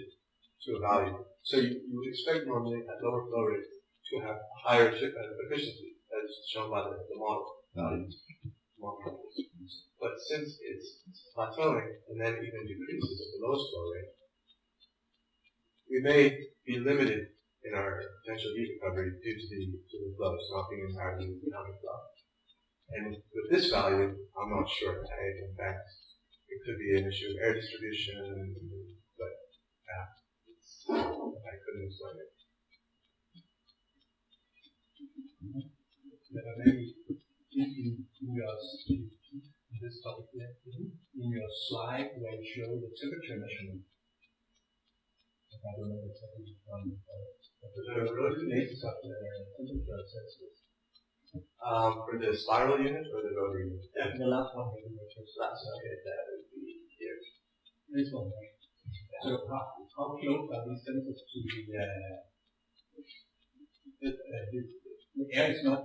[SPEAKER 2] to a value. So you would expect normally at lower flow rates to have higher efficiency, as shown by the model. But since it's plateauing and then even decreases at the lowest flow rate, we may be limited in our potential heat recovery due to the flows not being entirely counterflow. And with this value, I'm not sure. In fact, it could be an issue of air distribution, but I couldn't explain it.
[SPEAKER 5] Maybe in this topic here, in your slide where you show the temperature measurement, I don't know exactly the basis of the temperature sensors.
[SPEAKER 2] For the spiral unit or the rotary unit?
[SPEAKER 5] Yeah, the last one here, which was last one.
[SPEAKER 2] Okay, that would be here.
[SPEAKER 5] This one, right? Yeah. So how close are these sensors to the air is not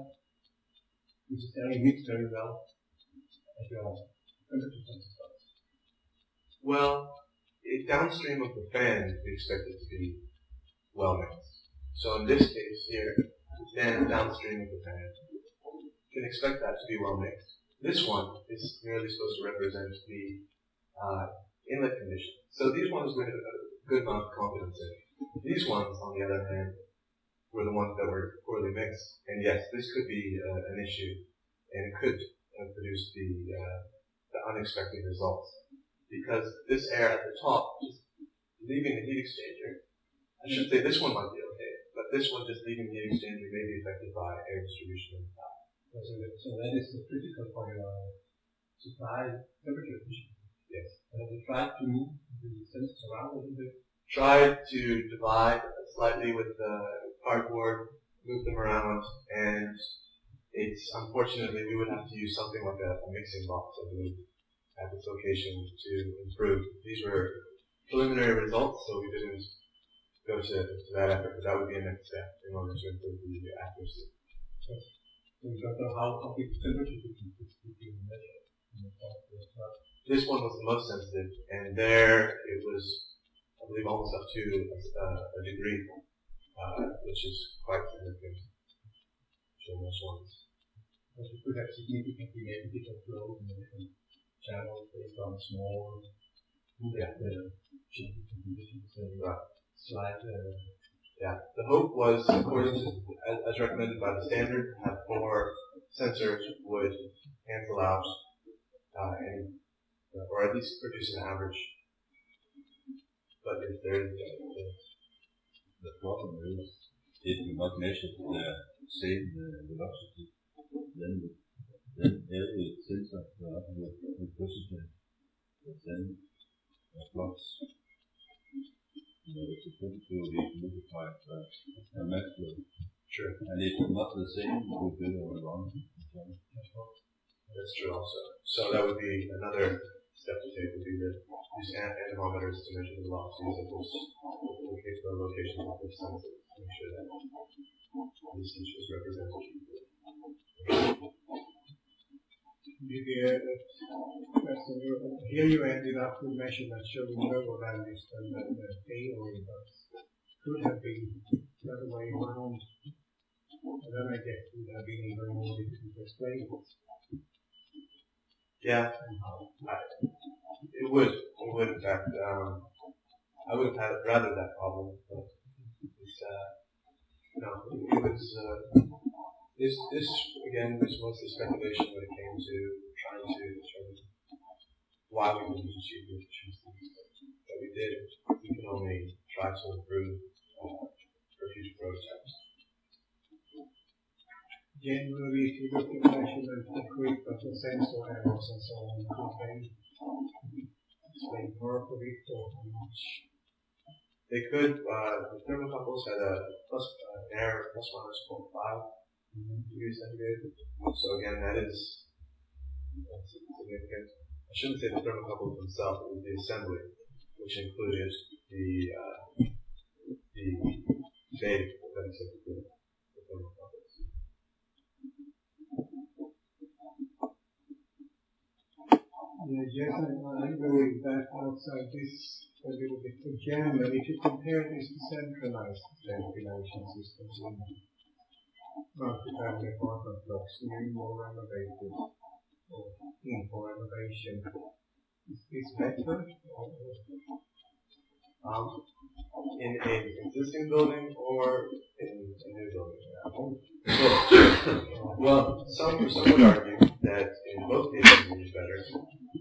[SPEAKER 5] necessarily mixed very well at your temperature sensor?
[SPEAKER 2] Well, downstream of the fan, we expect it to be well mixed. So in this case here, then downstream of the fan, you can expect that to be well mixed. This one is merely supposed to represent the inlet condition. So these ones we had a good amount of confidence in. These ones, on the other hand, were the ones that were poorly mixed. And yes, this could be an issue, and it could produce the unexpected results. Because this air at the top is leaving the heat exchanger. I should say this one might be okay, but this one just leaving the heat exchanger may be affected by air distribution in the top.
[SPEAKER 5] So that is critical for your supply temperature efficiency.
[SPEAKER 2] Yes.
[SPEAKER 5] And have you tried to move the sensors around a little bit?
[SPEAKER 2] Tried to divide slightly with the cardboard, move them around, and it's unfortunately we would have to use something like a mixing box, I believe, at this location to improve. These were preliminary results, so we didn't go to that effort, but that would be a next step in order to improve the accuracy.
[SPEAKER 5] So you don't know how big the temperature difference is between the measure and the top.
[SPEAKER 2] This one was the most sensitive, and there it was, I believe, almost up to a degree, which is quite significant to most ones.
[SPEAKER 5] But you could have significantly maybe different flow in the different channels based on small changing conditions and slide.
[SPEAKER 2] The hope was, according to, as recommended by the standard, have 4 sensors would cancel out or at least produce an average. But if there's
[SPEAKER 4] the problem is if you not measure the same velocity, then every sensor will have the precision the same flux. It's a temperature we multiply a mass flow.
[SPEAKER 2] Sure.
[SPEAKER 4] And if it's not the same, it will be wrong.
[SPEAKER 2] That's true also. So that would be another step to take, would be to use anemometers to measure the velocities of the location of this sensor to make sure that these features represent
[SPEAKER 3] Here you ended up with measurements showing lower values than the pale readers. could have been the other way around. And then I guess it would have been even more difficult to explain it.
[SPEAKER 2] Yeah, it would in fact. I would have had rather that problem, but it's, it was, this again was mostly speculation when it came to trying to determine why we didn't achieve the efficiency that we did. We can only try to improve for future prototypes.
[SPEAKER 3] Generally, if you look at measurement equipment and sensor errors and so on, could they explain part of it or how much?
[SPEAKER 2] They could, the thermocouples had an error plus minus 0.5 degrees centigrade. So again, that's significant. I shouldn't say the thermocouples themselves, it was the assembly, which included the data that accepted the thermocouples.
[SPEAKER 3] Yeah, yes, I'm going back outside this a little bit again, but if you compare these decentralized ventilation systems in multi-family apartment blocks, more renovated or info renovation, is this better?
[SPEAKER 2] In an existing building or in a new building? Well, some would argue that in both cases it is better.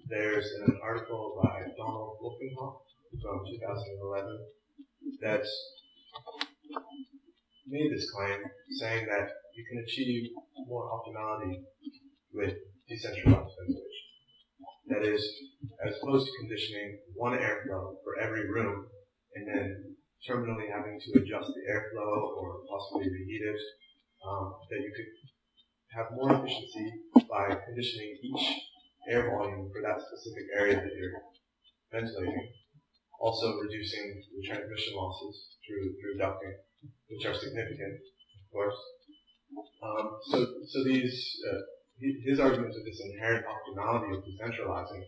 [SPEAKER 2] There's an article by Donald Wolfenhoff from 2011 that made this claim, saying that you can achieve more optimality with decentralized ventilation. That is, as opposed to conditioning one airflow for every room and then terminally having to adjust the airflow or possibly reheat it, that you could have more efficiency by conditioning each air volume for that specific area that you're ventilating, also reducing the transmission losses through ducting, which are significant, of course. So these his arguments of this inherent optimality of decentralizing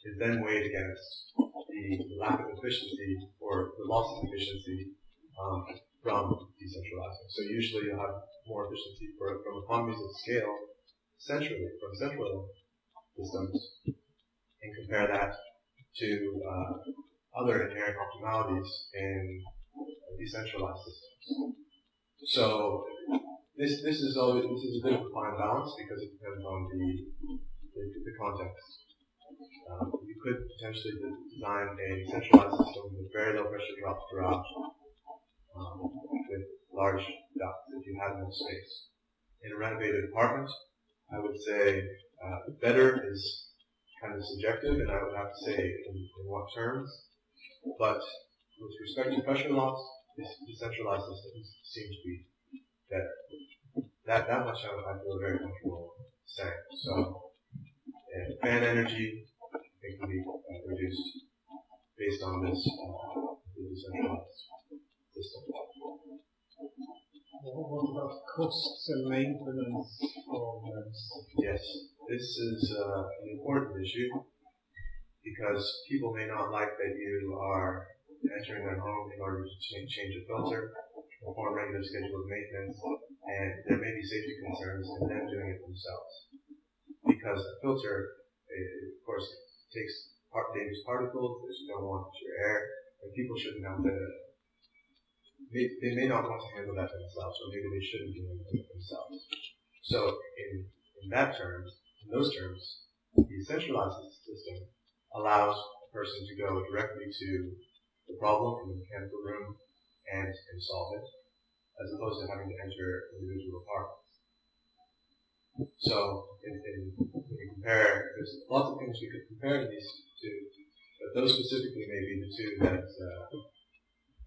[SPEAKER 2] is then weighed against the lack of efficiency or the loss of efficiency from decentralizing. So usually you'll have more efficiency from economies of scale centrally, from central systems, and compare that to other inherent optimalities in decentralized systems. So this is a bit of a fine balance because it depends on the context. You could potentially design a centralized system with very low pressure drops throughout, with large ducts if you had enough space. In a renovated apartment, I would say better is kind of subjective, and I would have to say in what terms. But with respect to pressure loss, decentralized systems seem to be better. That much I feel very comfortable saying. So fan energy can be reduced based on this decentralized system.
[SPEAKER 3] What about costs and maintenance problems?
[SPEAKER 2] Yes, this is an important issue because people may not like that you are entering their home in order to change a filter, perform regular scheduled maintenance, and there may be safety concerns in them doing it themselves. Because the filter, of course, takes dangerous particles that you don't want to your air, and people shouldn't have to. They may not want to handle that themselves, or maybe they shouldn't be handling it themselves. So, in those terms, the centralized system allows a person to go directly to the problem in the mechanical room and solve it, as opposed to having to enter individual apartments. So, when you compare, there's lots of things we could compare these two, but those specifically may be the two that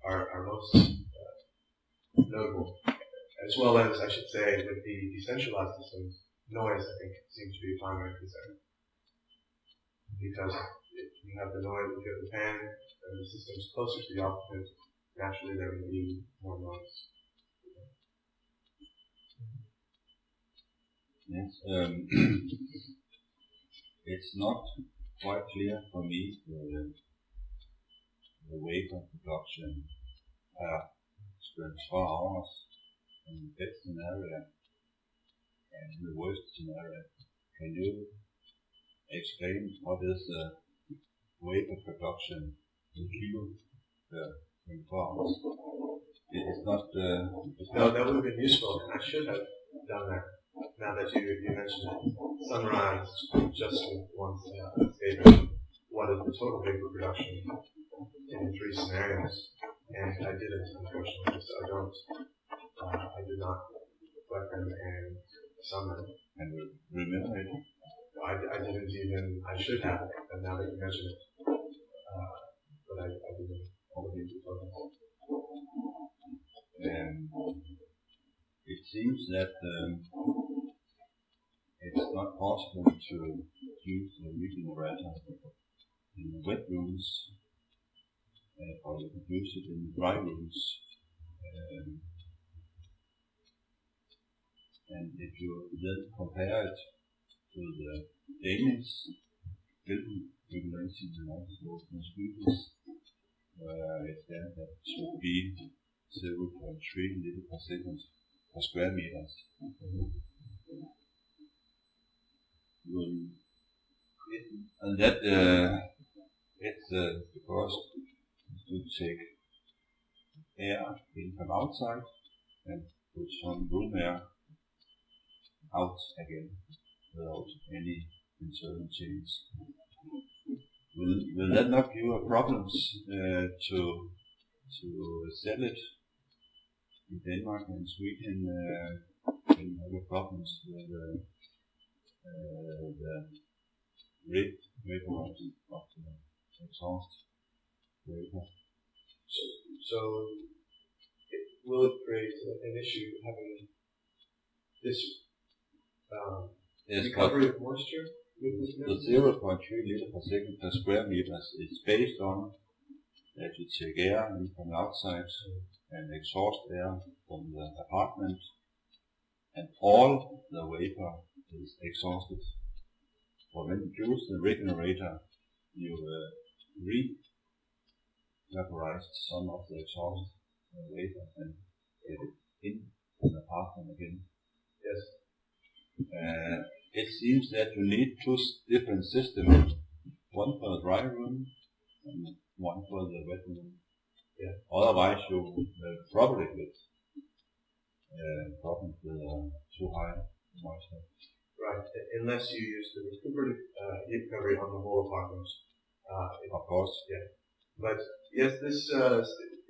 [SPEAKER 2] are most notable, as well as, I should say, with the decentralized systems, noise, I think, seems to be a primary concern. Because if you have the noise, if you have the fan, and the system's closer to the occupant, naturally there will be more noise.
[SPEAKER 4] Yes, it's not quite clear for me the wave of production spent 4 hours in the best scenario and the worst scenario. Can you explain what is the vapor production in kilo per 24 hours? It's not.
[SPEAKER 2] No, that would have been useful, and I should have done that. Now that you mentioned it, summarized just with one statement, what is the total vapor production in 3 scenarios? And I didn't, unfortunately, so I did not reflect them and sum them.
[SPEAKER 4] And remember it?
[SPEAKER 2] I didn't even, I should have, and now that you mention it, but I didn't overdo the totals.
[SPEAKER 4] It seems that it's not possible to use the regenerator in the wet rooms, or you can use it in the dry rooms. And if you then compare it to the Danish building regulations and also the Swedish, where it's there that it should be 0.3 liter per second per square meters. And that it's because to take air in from outside and put some room air out again without any internal change. Will that not give you problems to sell it in Denmark and Sweden? When you have problems with the vapor of the exhaust vapor?
[SPEAKER 2] So will it create an issue having this recovery of moisture with this
[SPEAKER 4] The 0.3 liter per second per square meters is based on that you take air in from the outside and exhaust air from the apartment, and all the vapor is exhausted. But when you use the regenerator, you re-vaporize some of the exhaust vapor and get it in the apartment again.
[SPEAKER 2] Yes.
[SPEAKER 4] It seems that you need 2 different systems, one for the dry room and one for the wet room.
[SPEAKER 2] Yeah.
[SPEAKER 4] Otherwise you will probably get problems with too high moisture.
[SPEAKER 2] Right, unless you use the recuperative heat recovery on the whole apartment.
[SPEAKER 4] Of course.
[SPEAKER 2] Yeah. But yes, this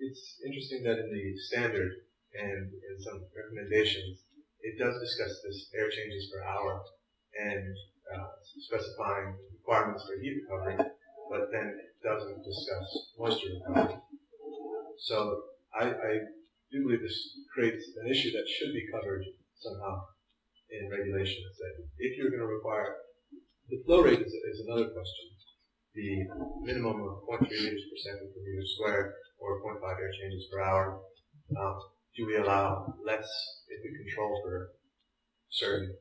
[SPEAKER 2] it's interesting that in the standard and in some recommendations, it does discuss this air changes per hour and specifying requirements for heat recovery, but then it doesn't discuss moisture recovery. So I do believe this creates an issue that should be covered somehow in regulations. That if you're going to require, the flow rate is another question. The minimum of 0.3 liters per second per meter squared or 0.5 air changes per hour. Do we allow less if we control for certain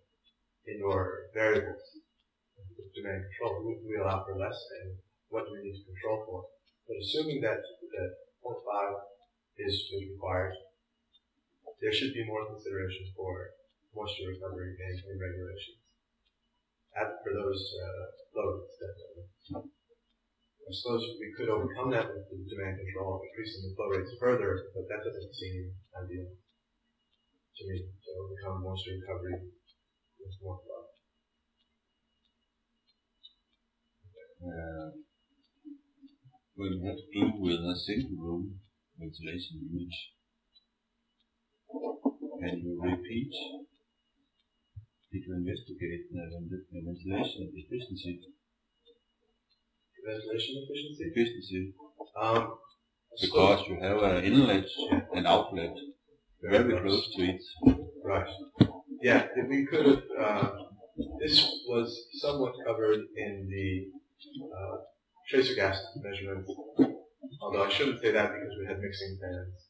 [SPEAKER 2] in your variables? Demand control, do we allow for less, and what do we need to control for? But assuming that 0.5 is required, there should be more consideration for moisture recovery and regulations. For those flow rates, definitely. I suppose we could overcome that with the demand control, increasing the flow rates further, but that doesn't seem ideal to me, to overcome moisture recovery with more flow.
[SPEAKER 4] When we have to do with a single room ventilation unit, can you repeat? Did you investigate the ventilation efficiency?
[SPEAKER 2] Ventilation efficiency?
[SPEAKER 4] Efficiency. Because you have an inlet and outlet very close to it.
[SPEAKER 2] Right. Yeah, we could have, this was somewhat covered in the tracer gas measurements, although I shouldn't say that because we had mixing fans.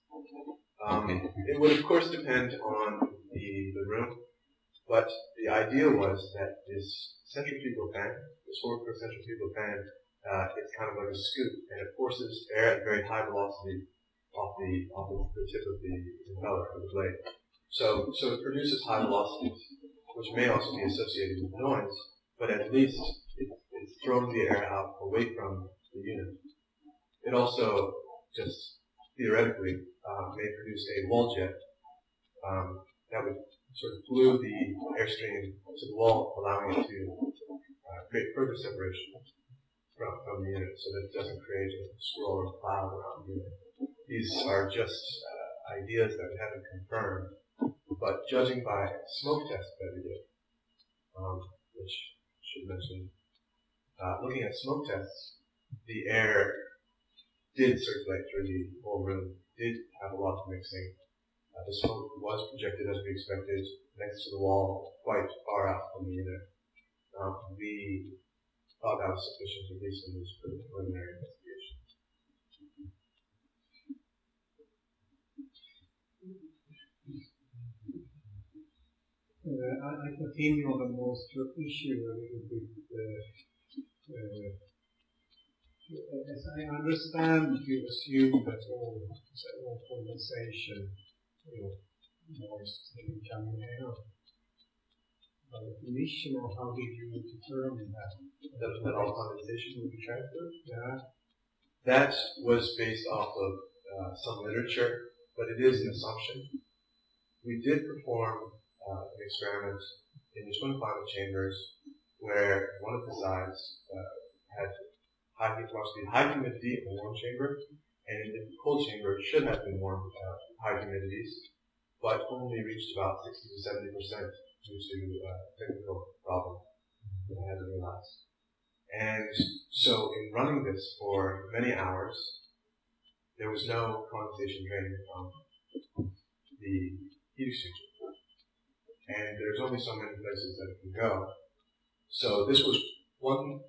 [SPEAKER 2] It would of course depend on the room, but the idea was that this centrifugal fan, this 4-foot centrifugal fan, it's kind of like a scoop, and it forces air at very high velocity off the tip of the impeller of the blade. So it produces high velocities, which may also be associated with noise, but at least it's thrown the air out away from the unit. It also, just theoretically, may produce a wall jet that would sort of glue the airstream to the wall, allowing it to create further separation from the unit so that it doesn't create a swirl or cloud around the unit. These are just ideas that we haven't confirmed, but judging by smoke tests that we did, which I should mention, looking at smoke tests, the air did circulate through the whole room, did have a lot of mixing. The smoke was projected as we expected next to the wall, quite far out from the unit. We thought that was sufficient, at least in this preliminary investigation.
[SPEAKER 3] I continue on the moisture issue a little bit. As I understand, you assume that all condensation, moist incoming air. By definition, or how did you determine that?
[SPEAKER 2] That all condensation would be transferred?
[SPEAKER 3] Yeah.
[SPEAKER 2] That was based off of some literature, but it is an assumption. We did perform an experiment in the twin climate chambers where one of the sides had high humidity in the warm chamber, and in the cold chamber it should have been warm high humidities, but only reached about 60 to 70% due to technical problems that I had to realize. And so in running this for many hours, there was no condensation draining from the heat exchanger. And there's only so many places that it can go. So this was one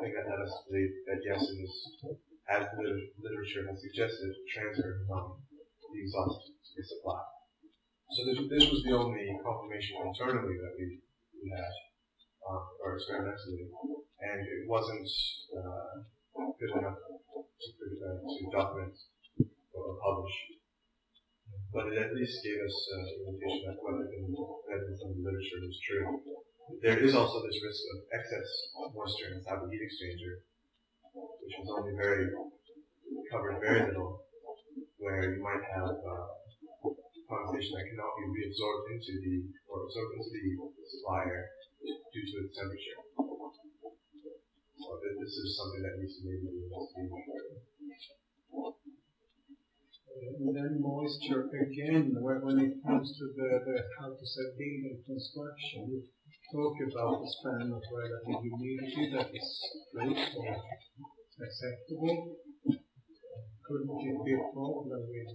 [SPEAKER 2] thing that led us to believe that yes, it is, as the literature has suggested, transferred from the exhaust to the supply. So this was the only confirmation internally that we had, or experimentally, and it wasn't good enough to document or publish. But it at least gave us an indication that what had been read in some of the literature was true. There is also this risk of excess moisture inside the heat exchanger, which was only covered very little, where you might have condensation that cannot be absorbed into the supply air due to its temperature. So this is something that needs to maybe be investigated.
[SPEAKER 3] And then moisture again, when it comes to the how to say building construction, you talk about the span of relative humidity that is great or acceptable. Couldn't it be a problem with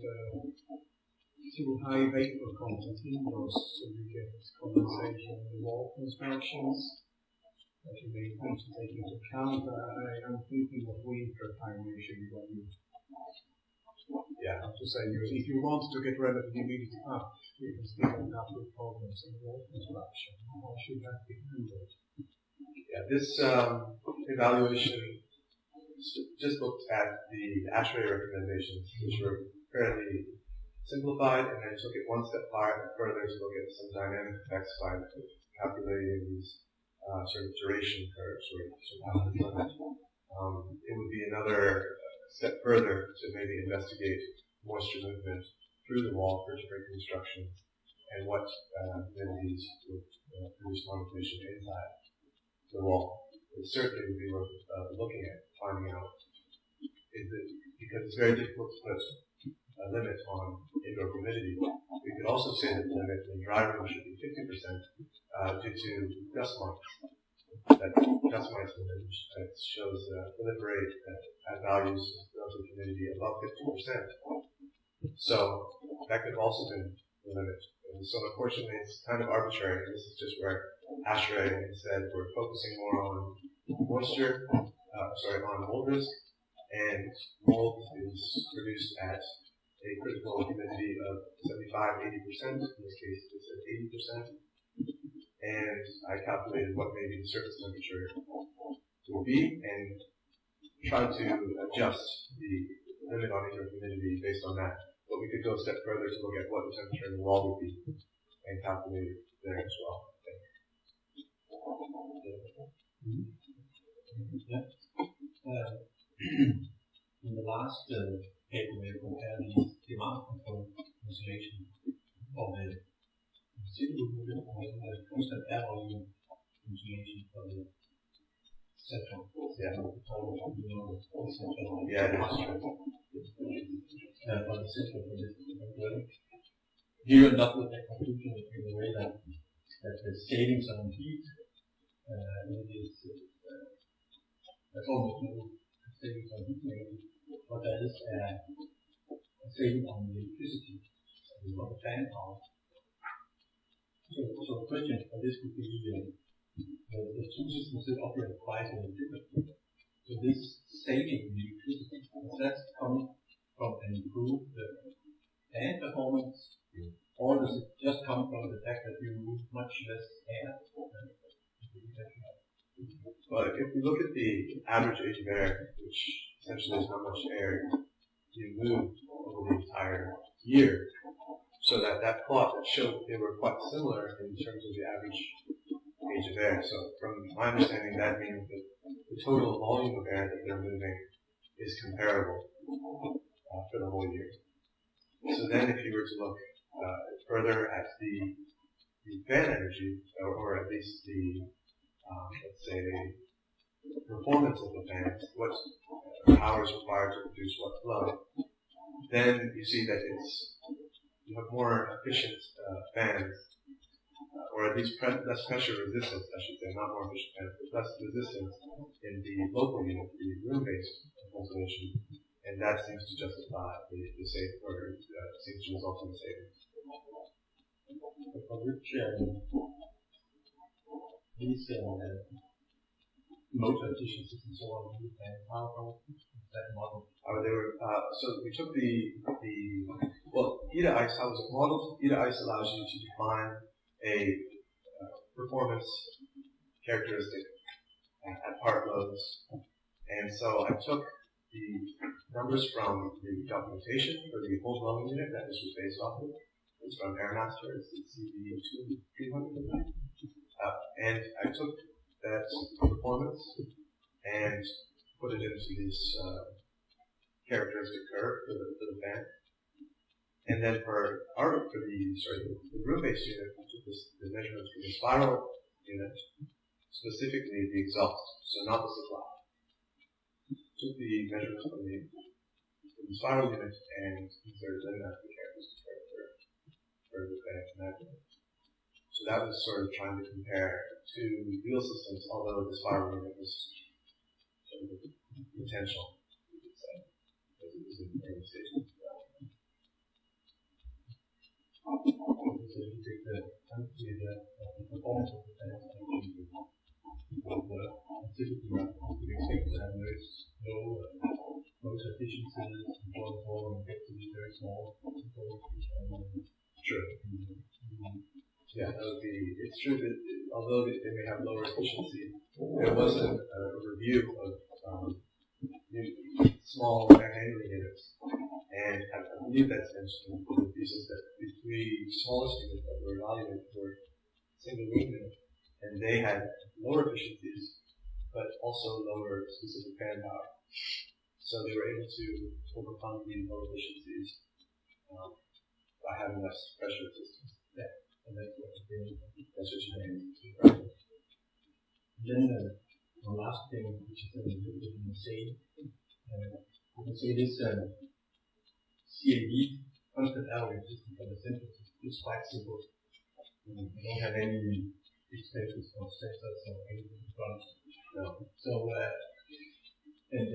[SPEAKER 3] too high vapor content indoors, so you get condensation in the wall constructions that you may need to take into account? I'm thinking of winter time usually when you to say if you want to get relative humidity up, you can still end up with problems in wall construction. How should that be handled?
[SPEAKER 2] Yeah, this evaluation just looked at the ASHRAE recommendations, which were fairly simplified, and then took it one step further to look at some dynamic effects by calculating these sort of duration curves or sort of limit. It would be another step further to maybe investigate moisture movement through the wall for different constructions and what humidities would produce condensation inside the wall. It certainly would be worth looking at, finding out, because it's very difficult to put a limit on indoor humidity. We could also say that the limit in the dry room should be 50% due to dust mites. That dust mites that shows proliferate at values of relative humidity above 50%. So that could have also been the limit. And so unfortunately, it's kind of arbitrary. This is just where ASHRAE said we're focusing more on moisture, on mold risk, and mold is produced at a critical humidity of 75-80%. In this case, it's at 80%. And I calculated what maybe the surface temperature would be and tried to adjust the limit on indoor humidity based on that. But we could go a step further to look at what the temperature in the wall would be and calculate it there as well.
[SPEAKER 5] In the last paper, we compared the demand control insulation of the city constant air volume insulation for the central.
[SPEAKER 2] Yeah.
[SPEAKER 5] Central.
[SPEAKER 2] Yeah,
[SPEAKER 5] for the central for this building. Here you end up with a conclusion in the way that the savings on heat is there's almost no savings on heat maybe, but there is a saving on the electricity for the fan power. So the question for this would be the two systems that operate quite differently. So this saving in electricity, does that come from an improved fan performance, or does it just come from the fact that you move much less air?
[SPEAKER 2] Well, if we look at the average age of air, which essentially is how much air you move over the entire year, so that plot that showed they were quite similar in terms of the average age of air. So from my understanding, that means that the total volume of air that they're moving is comparable for the whole year. So then if you were to look further at the fan energy, or at least the, let's say, performance of the fans, what power is required to produce what flow, then you see that you have more efficient fans, or at least less pressure resistance, I should say, not more efficient fans, but less resistance in the local unit, the room-based ventilation, and that seems to justify the save, or seems to result in the savings.
[SPEAKER 5] For which these motor efficiencies and so on, and how that model?
[SPEAKER 2] They were, so we took well, ETA ICE, how was it modeled? ETA ICE allows you to define a performance characteristic at part loads. And so I took the numbers from the documentation for the whole dwelling unit that this was based off of. It's from Airmaster, it's the CV2300. And I took that performance and put it into this characteristic curve for the fan. And then for the room-based unit, I took the measurements for the spiral unit, specifically the exhaust, so not the supply. Took the measurements from the spiral unit and inserted them as the characteristic curve for the fan. So that was sort of trying to compare two real systems, although the spiral unit was sort of potential, you could say, because it was in the early stages.
[SPEAKER 5] So you take the performance of the fans and typically you expect to have low motor efficiencies and and get to be very small.
[SPEAKER 2] Sure. Yeah, that would be, it's true that although they may have lower efficiency, there was a review of small air handling units, and I believe that's mentioned in the thesis that the three smallest units that were evaluated were single room units, and they had lower efficiencies, but also lower specific fan power. So they were able to overcome these low efficiencies by having less pressure resistance.
[SPEAKER 5] Yeah, and that's what you're doing.
[SPEAKER 2] That's what you're doing.
[SPEAKER 5] Then the last thing, which is a little bit insane, you can say this CAV, constant air resistance for the central is quite simple. You don't have any expenses or sensors or anything in front. So, and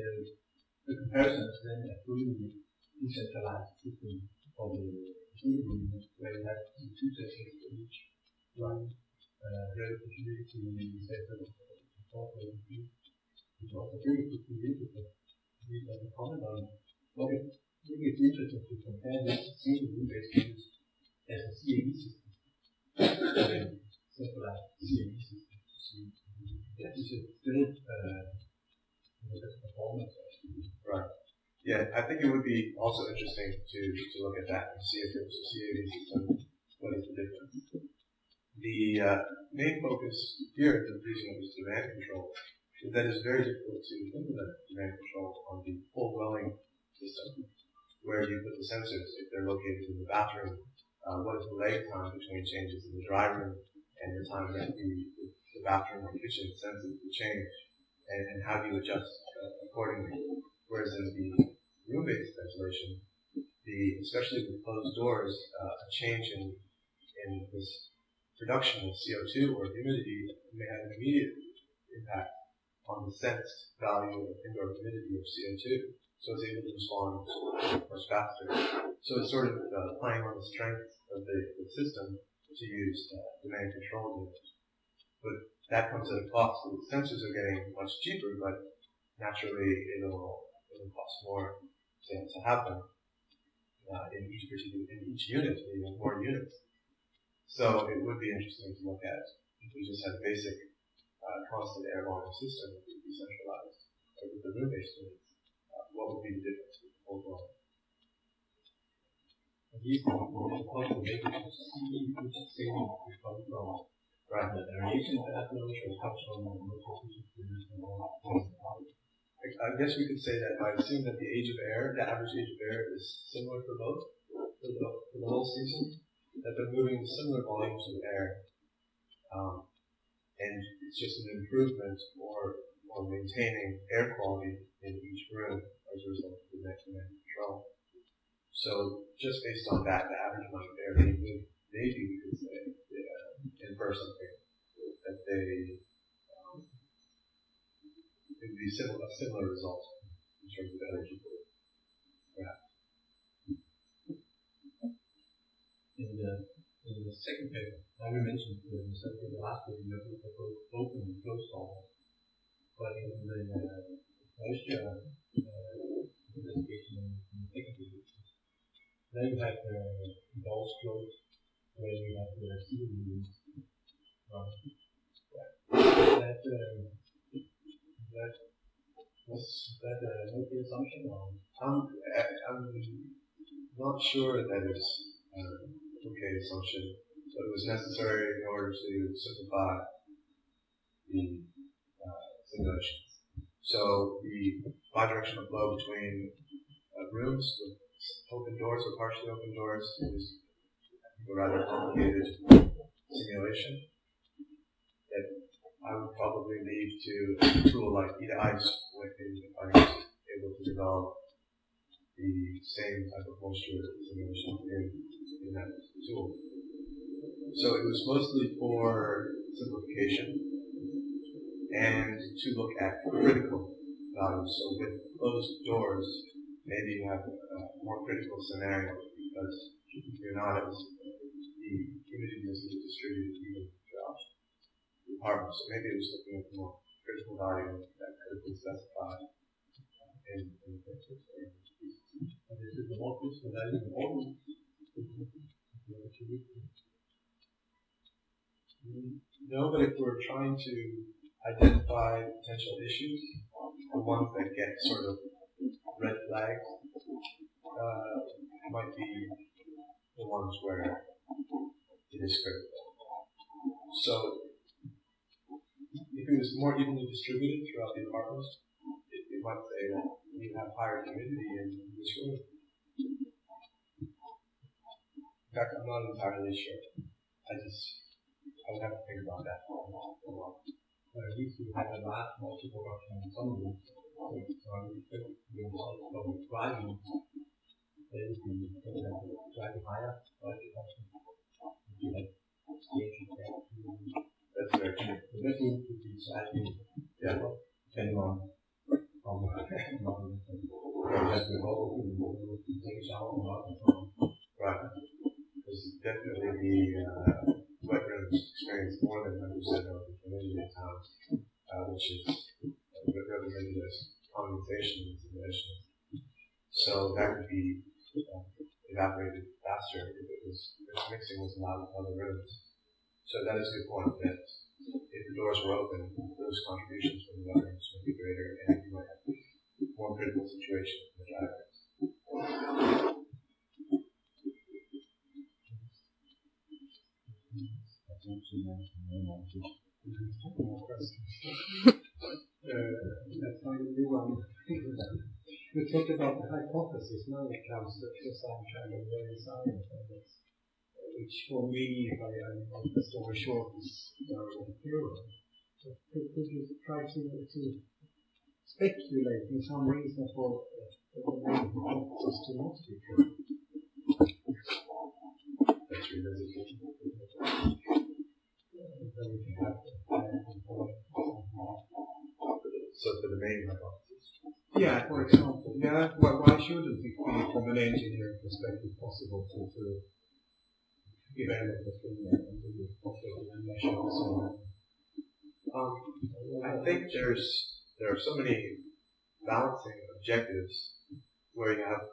[SPEAKER 5] the comparison is then a fully decentralized system for the heat unit, where you have two sensors for each one. Relative humidity sensor which also really could be interesting. We can comment on what I think it's interesting to compare this single room-based unit as a CAV system. Centralized CAV system to see is it still the performance.
[SPEAKER 2] Right. Yeah, I think it would be also interesting to look at that and see if it was a CAV system, what is the difference. The main focus here at the reason of this demand control is that it's very difficult to implement demand control on the full dwelling system, where you put the sensors if they're located in the bathroom. What is the lag time between changes in the dry room and the time that the bathroom or kitchen senses the change, and how do you adjust accordingly? Whereas in the room-based ventilation, especially with closed doors, a change in this production of CO2 or humidity may have an immediate impact on the sensed value of indoor humidity of CO2. So it's able to respond much faster. So it's sort of playing on the strength of the system to use demand control units. But that comes at a cost. So the sensors are getting much cheaper, but naturally it'll cost more to have them in each unit, maybe more units. So it would be interesting to look at if we just had a basic constant air volume system that would be centralized, or with the room-based units. What would be the difference with the whole dwelling?
[SPEAKER 5] These are important to make it see which signal we come from.
[SPEAKER 2] Right.
[SPEAKER 5] The variation of that notion comes from the local producers and all.
[SPEAKER 2] I guess we could say that by assuming that the average age of air is similar for both, for the whole season, that they're moving similar volumes of air, and it's just an improvement or maintaining air quality in each room as a result of the demand control. So just based on that, the average amount of air being moved, maybe we could say, infer something that it would be a similar result in terms of energy. Yeah.
[SPEAKER 5] In the second paper, I mentioned in the last paper, you have both open and closed doors. But in the moisture investigation in the second paper, then you have the doors closed, where you have the receiving units. Was that a healthy assumption? Or?
[SPEAKER 2] I'm not sure that it's okay assumption, but it was necessary in order to simplify the simulations. So the bidirectional flow between rooms with open doors or partially open doors is a rather complicated simulation that I would probably leave to a tool like EDA-ICE if I was able to develop the same type of moisture simulation in that tool. So it was mostly for simplification and to look at critical values. So with closed doors, maybe you have a more critical scenario because you're not as the humidity doesn't get distributed even throughout the apartment. So maybe it was looking at the more critical value that could have been specified in the picture.
[SPEAKER 5] And this is the more critical value in all.
[SPEAKER 2] No, but if we're trying to identify potential issues, the ones that get sort of red flags might be the ones where it is critical. So if it was more evenly distributed throughout the apartment, it might say that you have higher humidity in this room. In fact, I'm not entirely sure. I would have to think about that for a while.
[SPEAKER 5] At least you have a large multiple production in some rooms. So I would expect the result from driving, they would be driving higher, but if you have stage effect,
[SPEAKER 2] That's very true.
[SPEAKER 5] the best room could be slightly depending on how much the whole take a shower or not.
[SPEAKER 2] Right. Because definitely the wet rooms experience more than 100% of the humidity at times, which is represented as condensation in simulations. So that would be evaporated faster if mixing was allowed with other rooms. So that is a good point that if the doors were open, those contributions from the wet rooms would be greater and you might have more critical situations in the dry room.
[SPEAKER 3] question. That's why we want we talked about the hypothesis now when it comes to some kind of science, which for me, if I make the story short, is Darwin hero. So could you try to speculate in some reason for the main hypothesis to not be true?
[SPEAKER 2] Let's revisit it. So for the main hypothesis.
[SPEAKER 3] Yeah, for example. Yeah, well, why shouldn't it be, from an engineering perspective, possible to develop the thing and do it properly and measure and so on?
[SPEAKER 2] I think there are so many balancing objectives where you have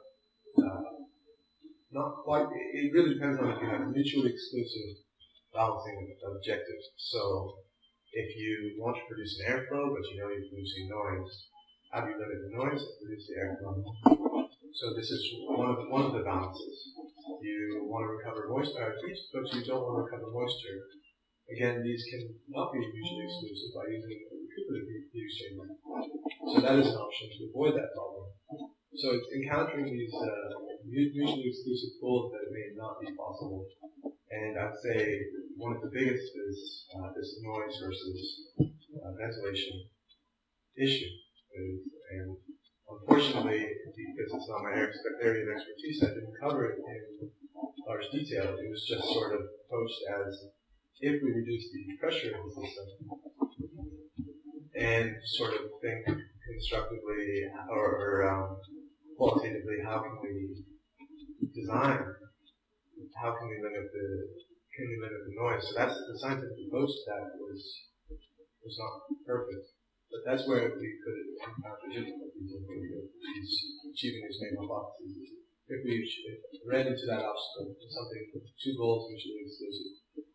[SPEAKER 2] not quite. It really depends on if you have mutually exclusive balancing objectives. So if you want to produce an airflow, but you know you're producing noise, how do you limit the noise and produce the airflow? So this is one of the balances. You want to recover heat, but you don't want to recover moisture. Again, these can not be mutually exclusive by using a recuperative heat exchanger. So that is an option to avoid that problem. So it's encountering these mutually exclusive goals that may not be possible. And I'd say one of the biggest is this noise versus ventilation issue. And unfortunately, because it's not my area of expertise, I didn't cover it in large detail. It was just sort of approached as if we reduce the pressure in the system and sort of think constructively or qualitatively, how can we design? How can we limit the noise? So that's the scientific approach to that was not perfect. But that's where we could encounter difficulties in achieving these main hypotheses. If we ran into that obstacle, something with two goals mutually exclusive,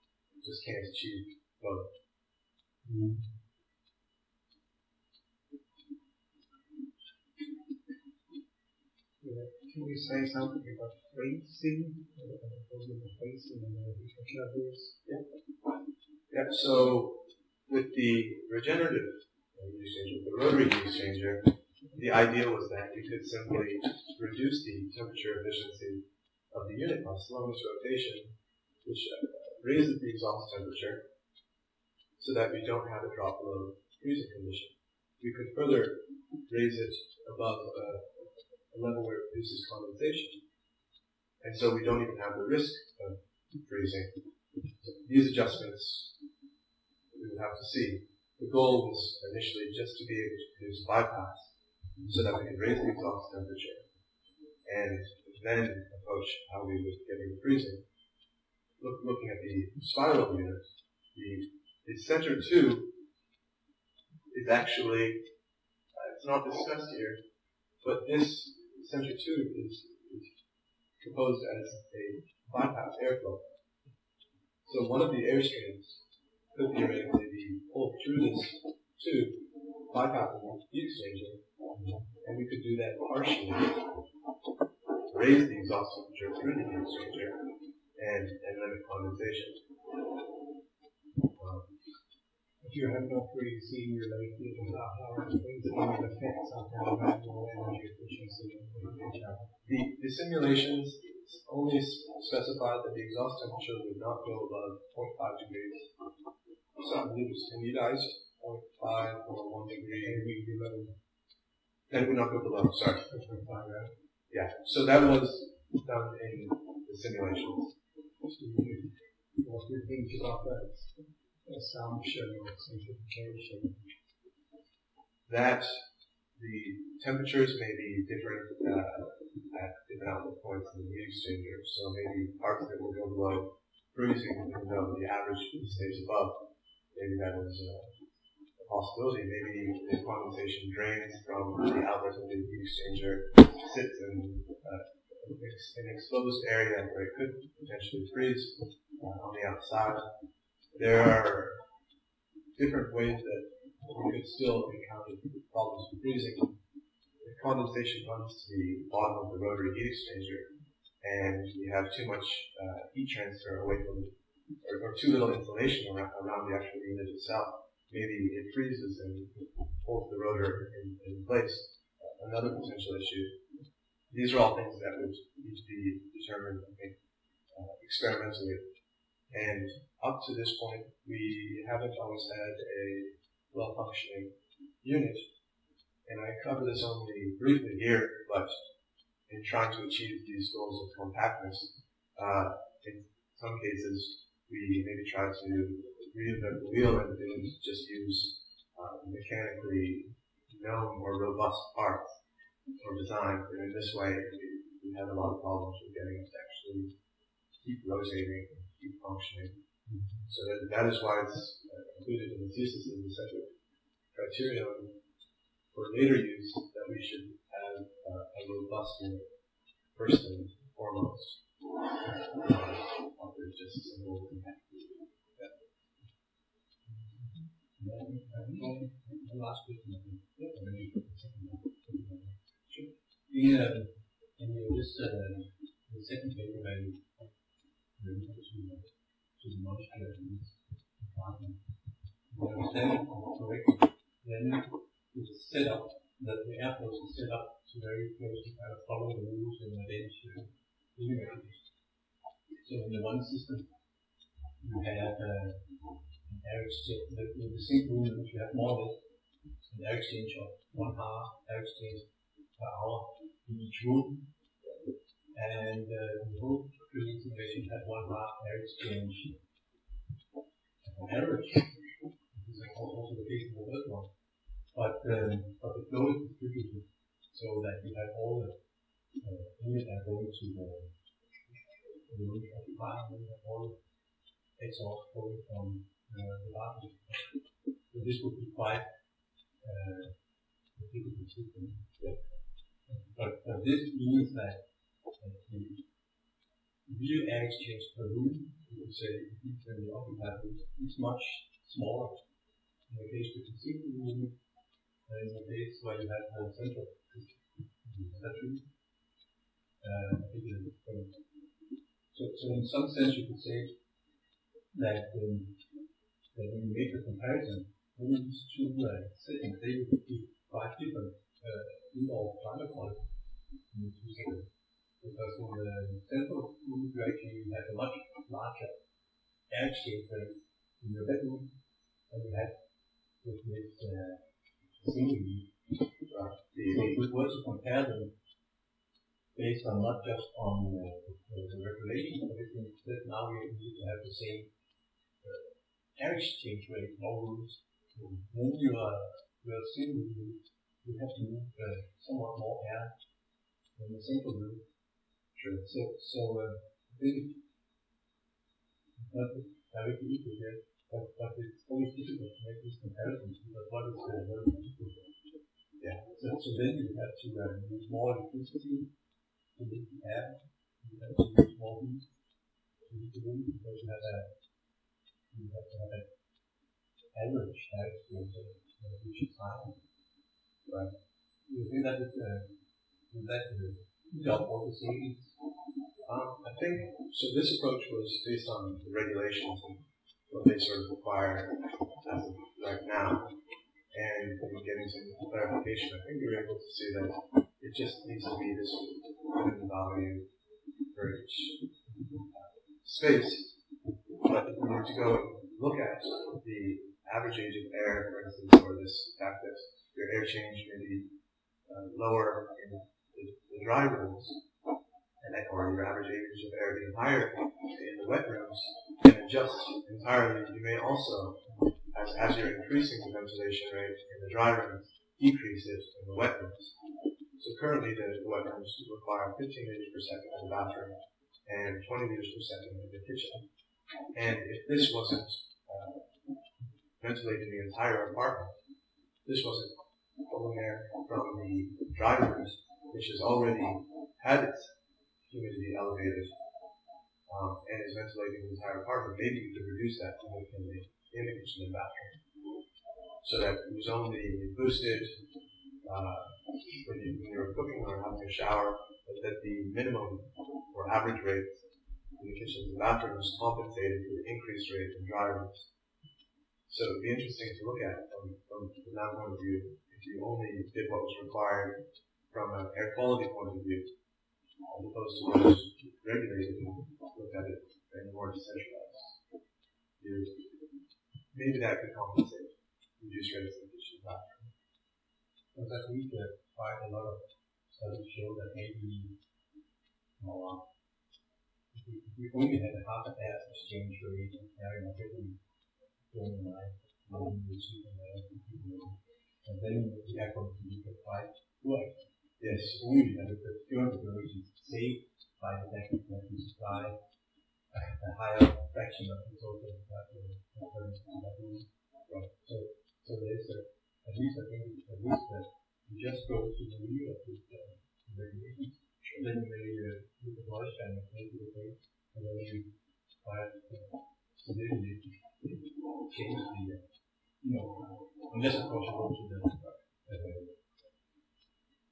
[SPEAKER 2] just can't achieve both.
[SPEAKER 3] Mm-hmm. Can you say something about freezing? Freezing and heat recoveries?
[SPEAKER 2] Yeah. So with the regenerative heat exchanger, the rotary heat exchanger, the idea was that you could simply reduce the temperature efficiency of the unit by slowing its rotation, which raises the exhaust temperature so that we don't have a drop below freezing condition. We could further raise it above a level where it produces condensation, and so we don't even have the risk of freezing. So these adjustments we would have to see. The goal was initially just to be able to produce bypass so that we could raise the exhaust temperature and then approach how we would get into freezing. Looking at the spiral unit, the center tube is actually, it's not discussed here, but this center tube is proposed as a bypass airflow. So one of the air streams could theoretically be pulled through this tube, bypassing the heat exchanger, and we could do that partially, raise the exhaust temperature through the heat exchanger, and limit condensation.
[SPEAKER 3] If you have not really seen related how freezing will affect some kind of manual energy efficiency.
[SPEAKER 2] The simulations only specified that the exhaust temperature would not go above 0.5 degrees. So I believe it's standardized 0.5 or 1 degree. And it would not go below, sorry. Yeah, so that was done in the simulations.
[SPEAKER 3] What do you think about that assumption or simplification?
[SPEAKER 2] That the temperatures may be different at different outlet points in the heat exchanger. So maybe parts of it will go below freezing, even though the average stays above. Maybe that is a possibility. Maybe the condensation drains from the outlet of the heat exchanger, sits in an exposed area where it could potentially freeze on the outside. There are different ways that we could still encounter problems with freezing. The condensation runs to the bottom of the rotary heat exchanger, and we have too much heat transfer away from, or too little insulation around the actual unit itself. maybe it freezes and holds the rotor in place. Another potential issue. These are all things that would need to be determined, I think, experimentally. And up to this point, we haven't always had a well-functioning unit. And I cover this only briefly here, but in trying to achieve these goals of compactness, in some cases, we maybe try to reinvent the wheel and just use mechanically known or robust parts or design. And in this way, we have a lot of problems with getting it to actually keep rotating and keep functioning. So that is why it's included in the thesis as a separate criterion for later use, that we should have a robust unit first and foremost. After just simple
[SPEAKER 5] last question. In this the second paper where you to the molecular department, if I understand it correctly, then it's set up that the air force is set up to very closely kind of follow the rules in the Danish universities. So in the one system, you have an air exchange, the same room in which you have more or less an air exchange of 1 hour air exchange per hour in each room, and the whole creating simulation had 1 hour air exchange on average. This is also the case in the first one. But the flow is distributed so that you have all the units that go to the room of the fire, and you have all the exhaust going from the bathroom. So this would be quite a difficult system. But this means that the real air exchange per room, you could say, when the occupied room is much smaller in the case with the single room. In the case where you have a central system. Is that true? So in some sense you could say that when you make a comparison, these two settings, they would be quite different indoor climate quality in the two settings. Because in the central room you actually have a much larger air exchange rate in your bedroom than you have with this single room. So if we were to compare them based on not just on the regulation of everything, but now we need to have the same air exchange rate in all rooms. So when you are single room, you have to move somewhat more air than the single room. Sure. So this is not directly equal here, but it's always difficult to make these comparisons because what is very difficult. Yeah. So then you have to use more electricity to heat the air. You have to use more heat to heat the room because you have to have an average air exchange which is high. Right. You think that is job all the savings?
[SPEAKER 2] I think so. This approach was based on the regulations and what they sort of require as of right now. And in getting some clarification, I think we were able to see that it just needs to be this minimum value for each space. But if we were to go and look at the average age of air, for instance, or this fact that your air change may be lower in the dry rooms, or your average age of air being higher in the wet rooms, and adjust entirely. You may also, as you're increasing the ventilation rate in the dry rooms, decrease it in the wet rooms. So currently the wet rooms require 15 liters per second in the bathroom and 20 liters per second in the kitchen. And if this wasn't ventilating the entire apartment, this wasn't pulling air from the dry rooms, which has already had its humidity elevated and is ventilating the entire apartment, maybe you could reduce that significantly in the kitchen and bathroom, so that it was only boosted when you were cooking or having a shower, but that the minimum or average rates in the kitchens and bathrooms compensated for the increased rate in dry rooms. So it would be interesting to look at from that point of view, if you only did what was required from an air quality point of view, as opposed to what is regulated and look at it in more decentralized view. Maybe that could compensate, reduce rates of additional factor.
[SPEAKER 5] Because I think quite a lot of studies show that maybe if we only had a half an air exchange rate carrying a pretty during the night, and then the air quality would be quite good. Yes, only that the fuel population is saved by the fact that we supply a higher fraction of the total right. So there's at least I think at least that you just go to the real of the regulations, then you may do the wash and maybe the thing, and then you try to solidity change the unless of course you go to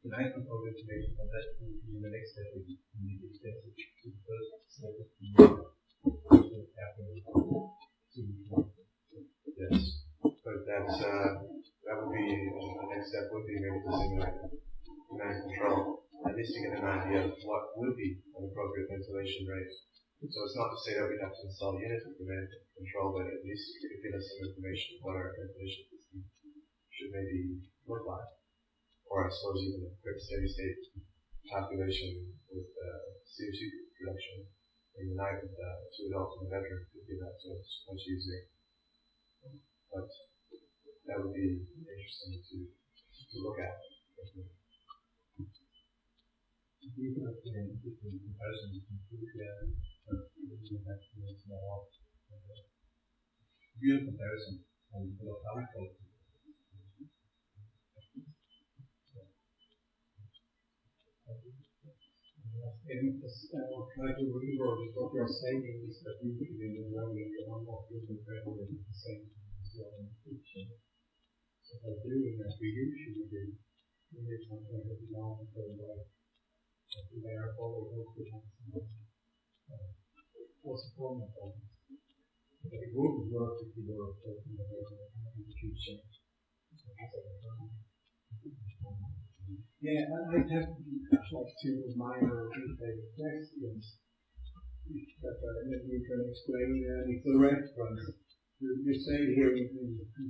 [SPEAKER 5] the night control information, but that will be the next step in the extensive to the first step of the
[SPEAKER 2] yes, but that's that would be the next step would be maybe to simulate demand control, at least to get an idea of what would be an appropriate ventilation rate. So it's not to say that we'd have to install units of demand control, but at least it could give us some information of what our ventilation system should maybe look like. Or I suppose even a quick steady state calculation with CO2 reduction in the night with 2 adults in the bedroom could give that to us much easier. But that would be interesting to look at.
[SPEAKER 5] Even if the comparison between real comparison and philosophical.
[SPEAKER 3] I'll try to reword what you're saying is that usually the learning are not using very the same as well in teaching. So by doing that, we usually do. We do something that we know very well. They are following those what's the point of that? But it wouldn't work if you were talking about the future. Yeah, I have like 2 minor detailed questions that you can explain. It's a reference. You say here in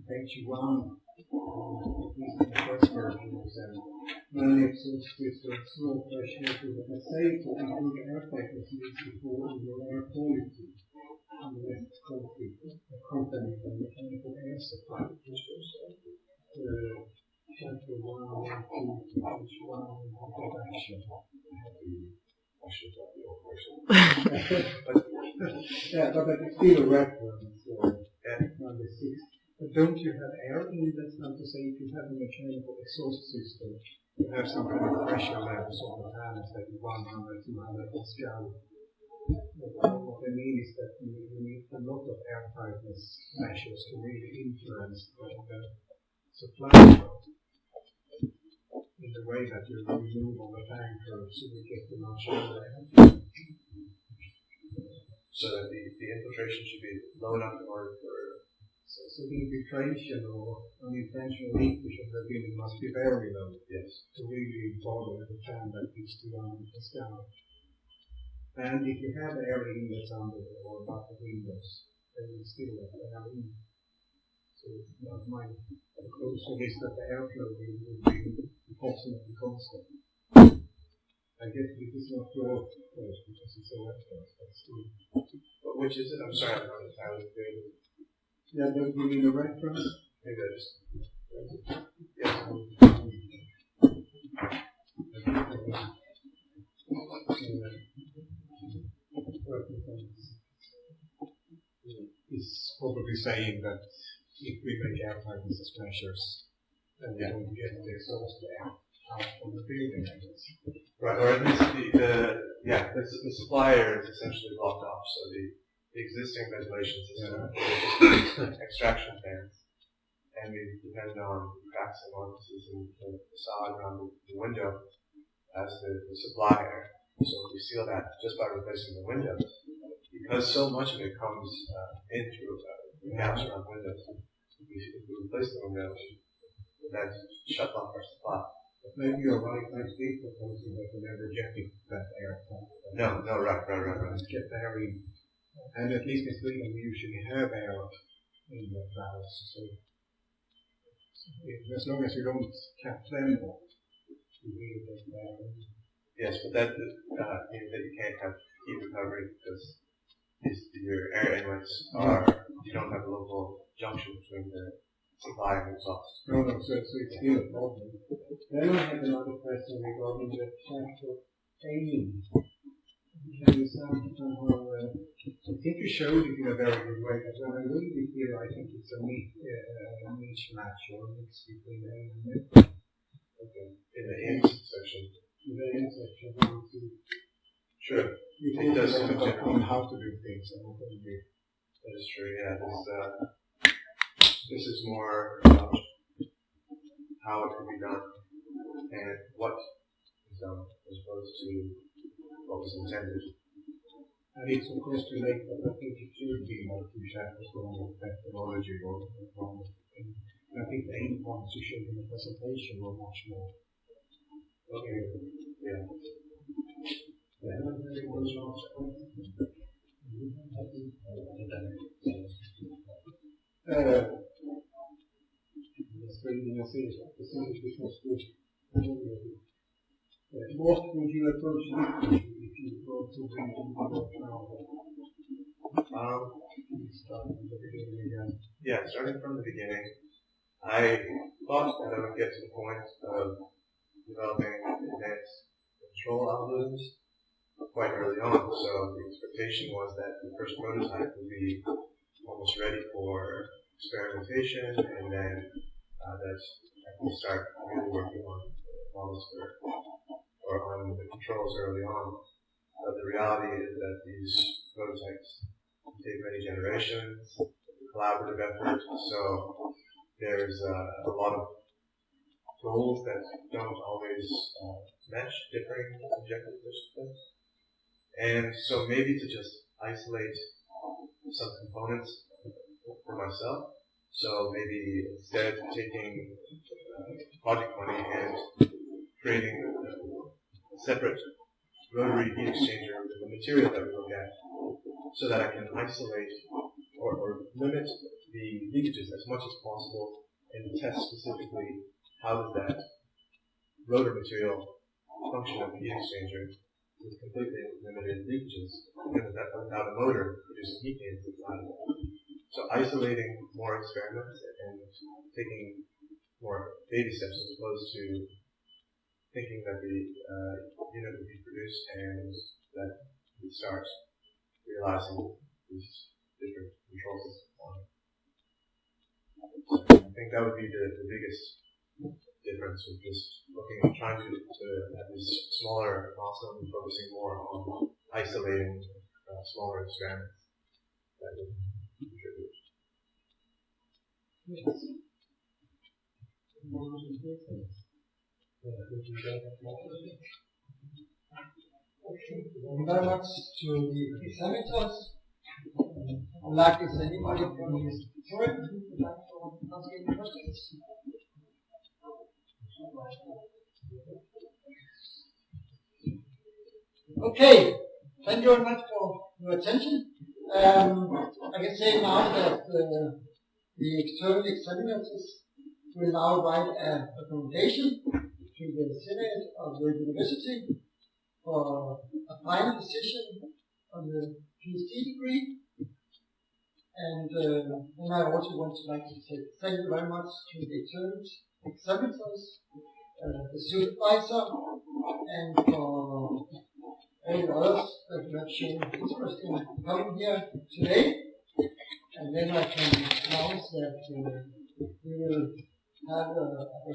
[SPEAKER 3] page 1, in the first version, you said, non-exhaust system, slow pressure to the safe to include air tightness needs to fall in your air quality. And let's accompany the mechanical air supply. Chapter 1, 2, page 1, introduction.
[SPEAKER 2] I should have the old version.
[SPEAKER 3] Yeah, but it's still a reference. Number 6. But don't you have air in it? That's not to say if you have a mechanical exhaust system, you have some kind of pressure levels on the panels, like 100, 200 Pascal. What I mean is that you need a lot of air tightness measures to really influence the supply in the way that you remove all the fan curves so you get the much lower air.
[SPEAKER 2] So that the infiltration should be low enough in order for
[SPEAKER 3] so the infiltration or unintentional leakage of the building must be very low.
[SPEAKER 2] Yes.
[SPEAKER 3] To really bother the fan that is 200 Pascal. And if you have air inlets under or above the windows, then you still let the air in. So my conclusion is that the airflow will be approximately constant. I guess this is not your first because it's a reference, but still.
[SPEAKER 2] But which is it? I'm sorry, I'm not entirely clear.
[SPEAKER 3] Yeah, don't you mean a reference?
[SPEAKER 2] Maybe I just. Yes.
[SPEAKER 3] Is probably saying that if we make air tightness measures, then we don't get the exhaust air out from the building, I guess.
[SPEAKER 2] Right, or at least the supplier is essentially blocked off, so the existing ventilation system is just extraction fans, and we depend on cracks and orifices in the facade around the window as the supply air. So if we seal that just by replacing the windows, because so much of it comes in through gaps around windows, if we replace the window, that shuts off our supply.
[SPEAKER 3] But maybe you're right, like Steve proposing that we're never rejecting that air.
[SPEAKER 2] No, right.
[SPEAKER 3] Let's get there in. And at least in Sweden we usually have air in the valves. So as long as you don't cap them off, you really get there.
[SPEAKER 2] Yes, but that means that you can't have heat recovery because your air inlets you don't have a local junction between the supply and exhaust.
[SPEAKER 3] No, so it's still a problem. Then I have another question regarding the factor aiming. Can you somehow, I think you showed it in a very good way, but when I read it here, I think it's a mismatch or a mix between aim and method.
[SPEAKER 2] Okay. In the aim section.
[SPEAKER 3] In the aim section,
[SPEAKER 2] Sure.
[SPEAKER 3] You
[SPEAKER 2] It
[SPEAKER 3] think
[SPEAKER 2] does
[SPEAKER 3] on how to do things.
[SPEAKER 2] That is true, yeah. This is more about how it can be done and what is done as opposed to what was intended.
[SPEAKER 3] And it's of course too late, but I think it should be like you have a strong methodology or and I think the aim points you showed in the presentation were much more.
[SPEAKER 2] Okay. Yeah.
[SPEAKER 3] What would you approach differently if you were to bring them now? Starting from the beginning again.
[SPEAKER 2] Yeah, starting from the beginning, I thought that I would get to the point of developing advanced control algorithms quite early on. So the expectation was that the first prototype would be almost ready for experimentation, and then that I can start really working on models or on the controls early on. But the reality is that these prototypes take many generations, collaborative effort, so there's a lot of goals that don't always mesh differing objective disciplines. And so maybe to just isolate some components for myself, so maybe instead taking project money and creating a separate rotary heat exchanger with the material that we look at, so that I can isolate or limit the leakages as much as possible and test specifically how does that rotor material function as a heat exchanger with completely limited leakages and without a motor producing heat gains inside of it. So isolating more experiments and taking more baby steps as opposed to thinking that the unit would be produced and that we start realizing these different control systems on it. I think that would be the biggest difference of just trying to have these smaller milestones and focusing more on isolating smaller experiments that would contribute.
[SPEAKER 1] Yes. Thank you very much to the examiners. I'd like if anybody from the auditorium would like to ask any questions. Okay, thank you very much for your attention. I can say now that the external examiners will now write a recommendation to the Senate of the University for a final decision on the PhD degree. And then I also want to like to say thank you very much to the examiners, the supervisor, and for all the others that you have shown interest in coming here today. And then I can announce that we will have a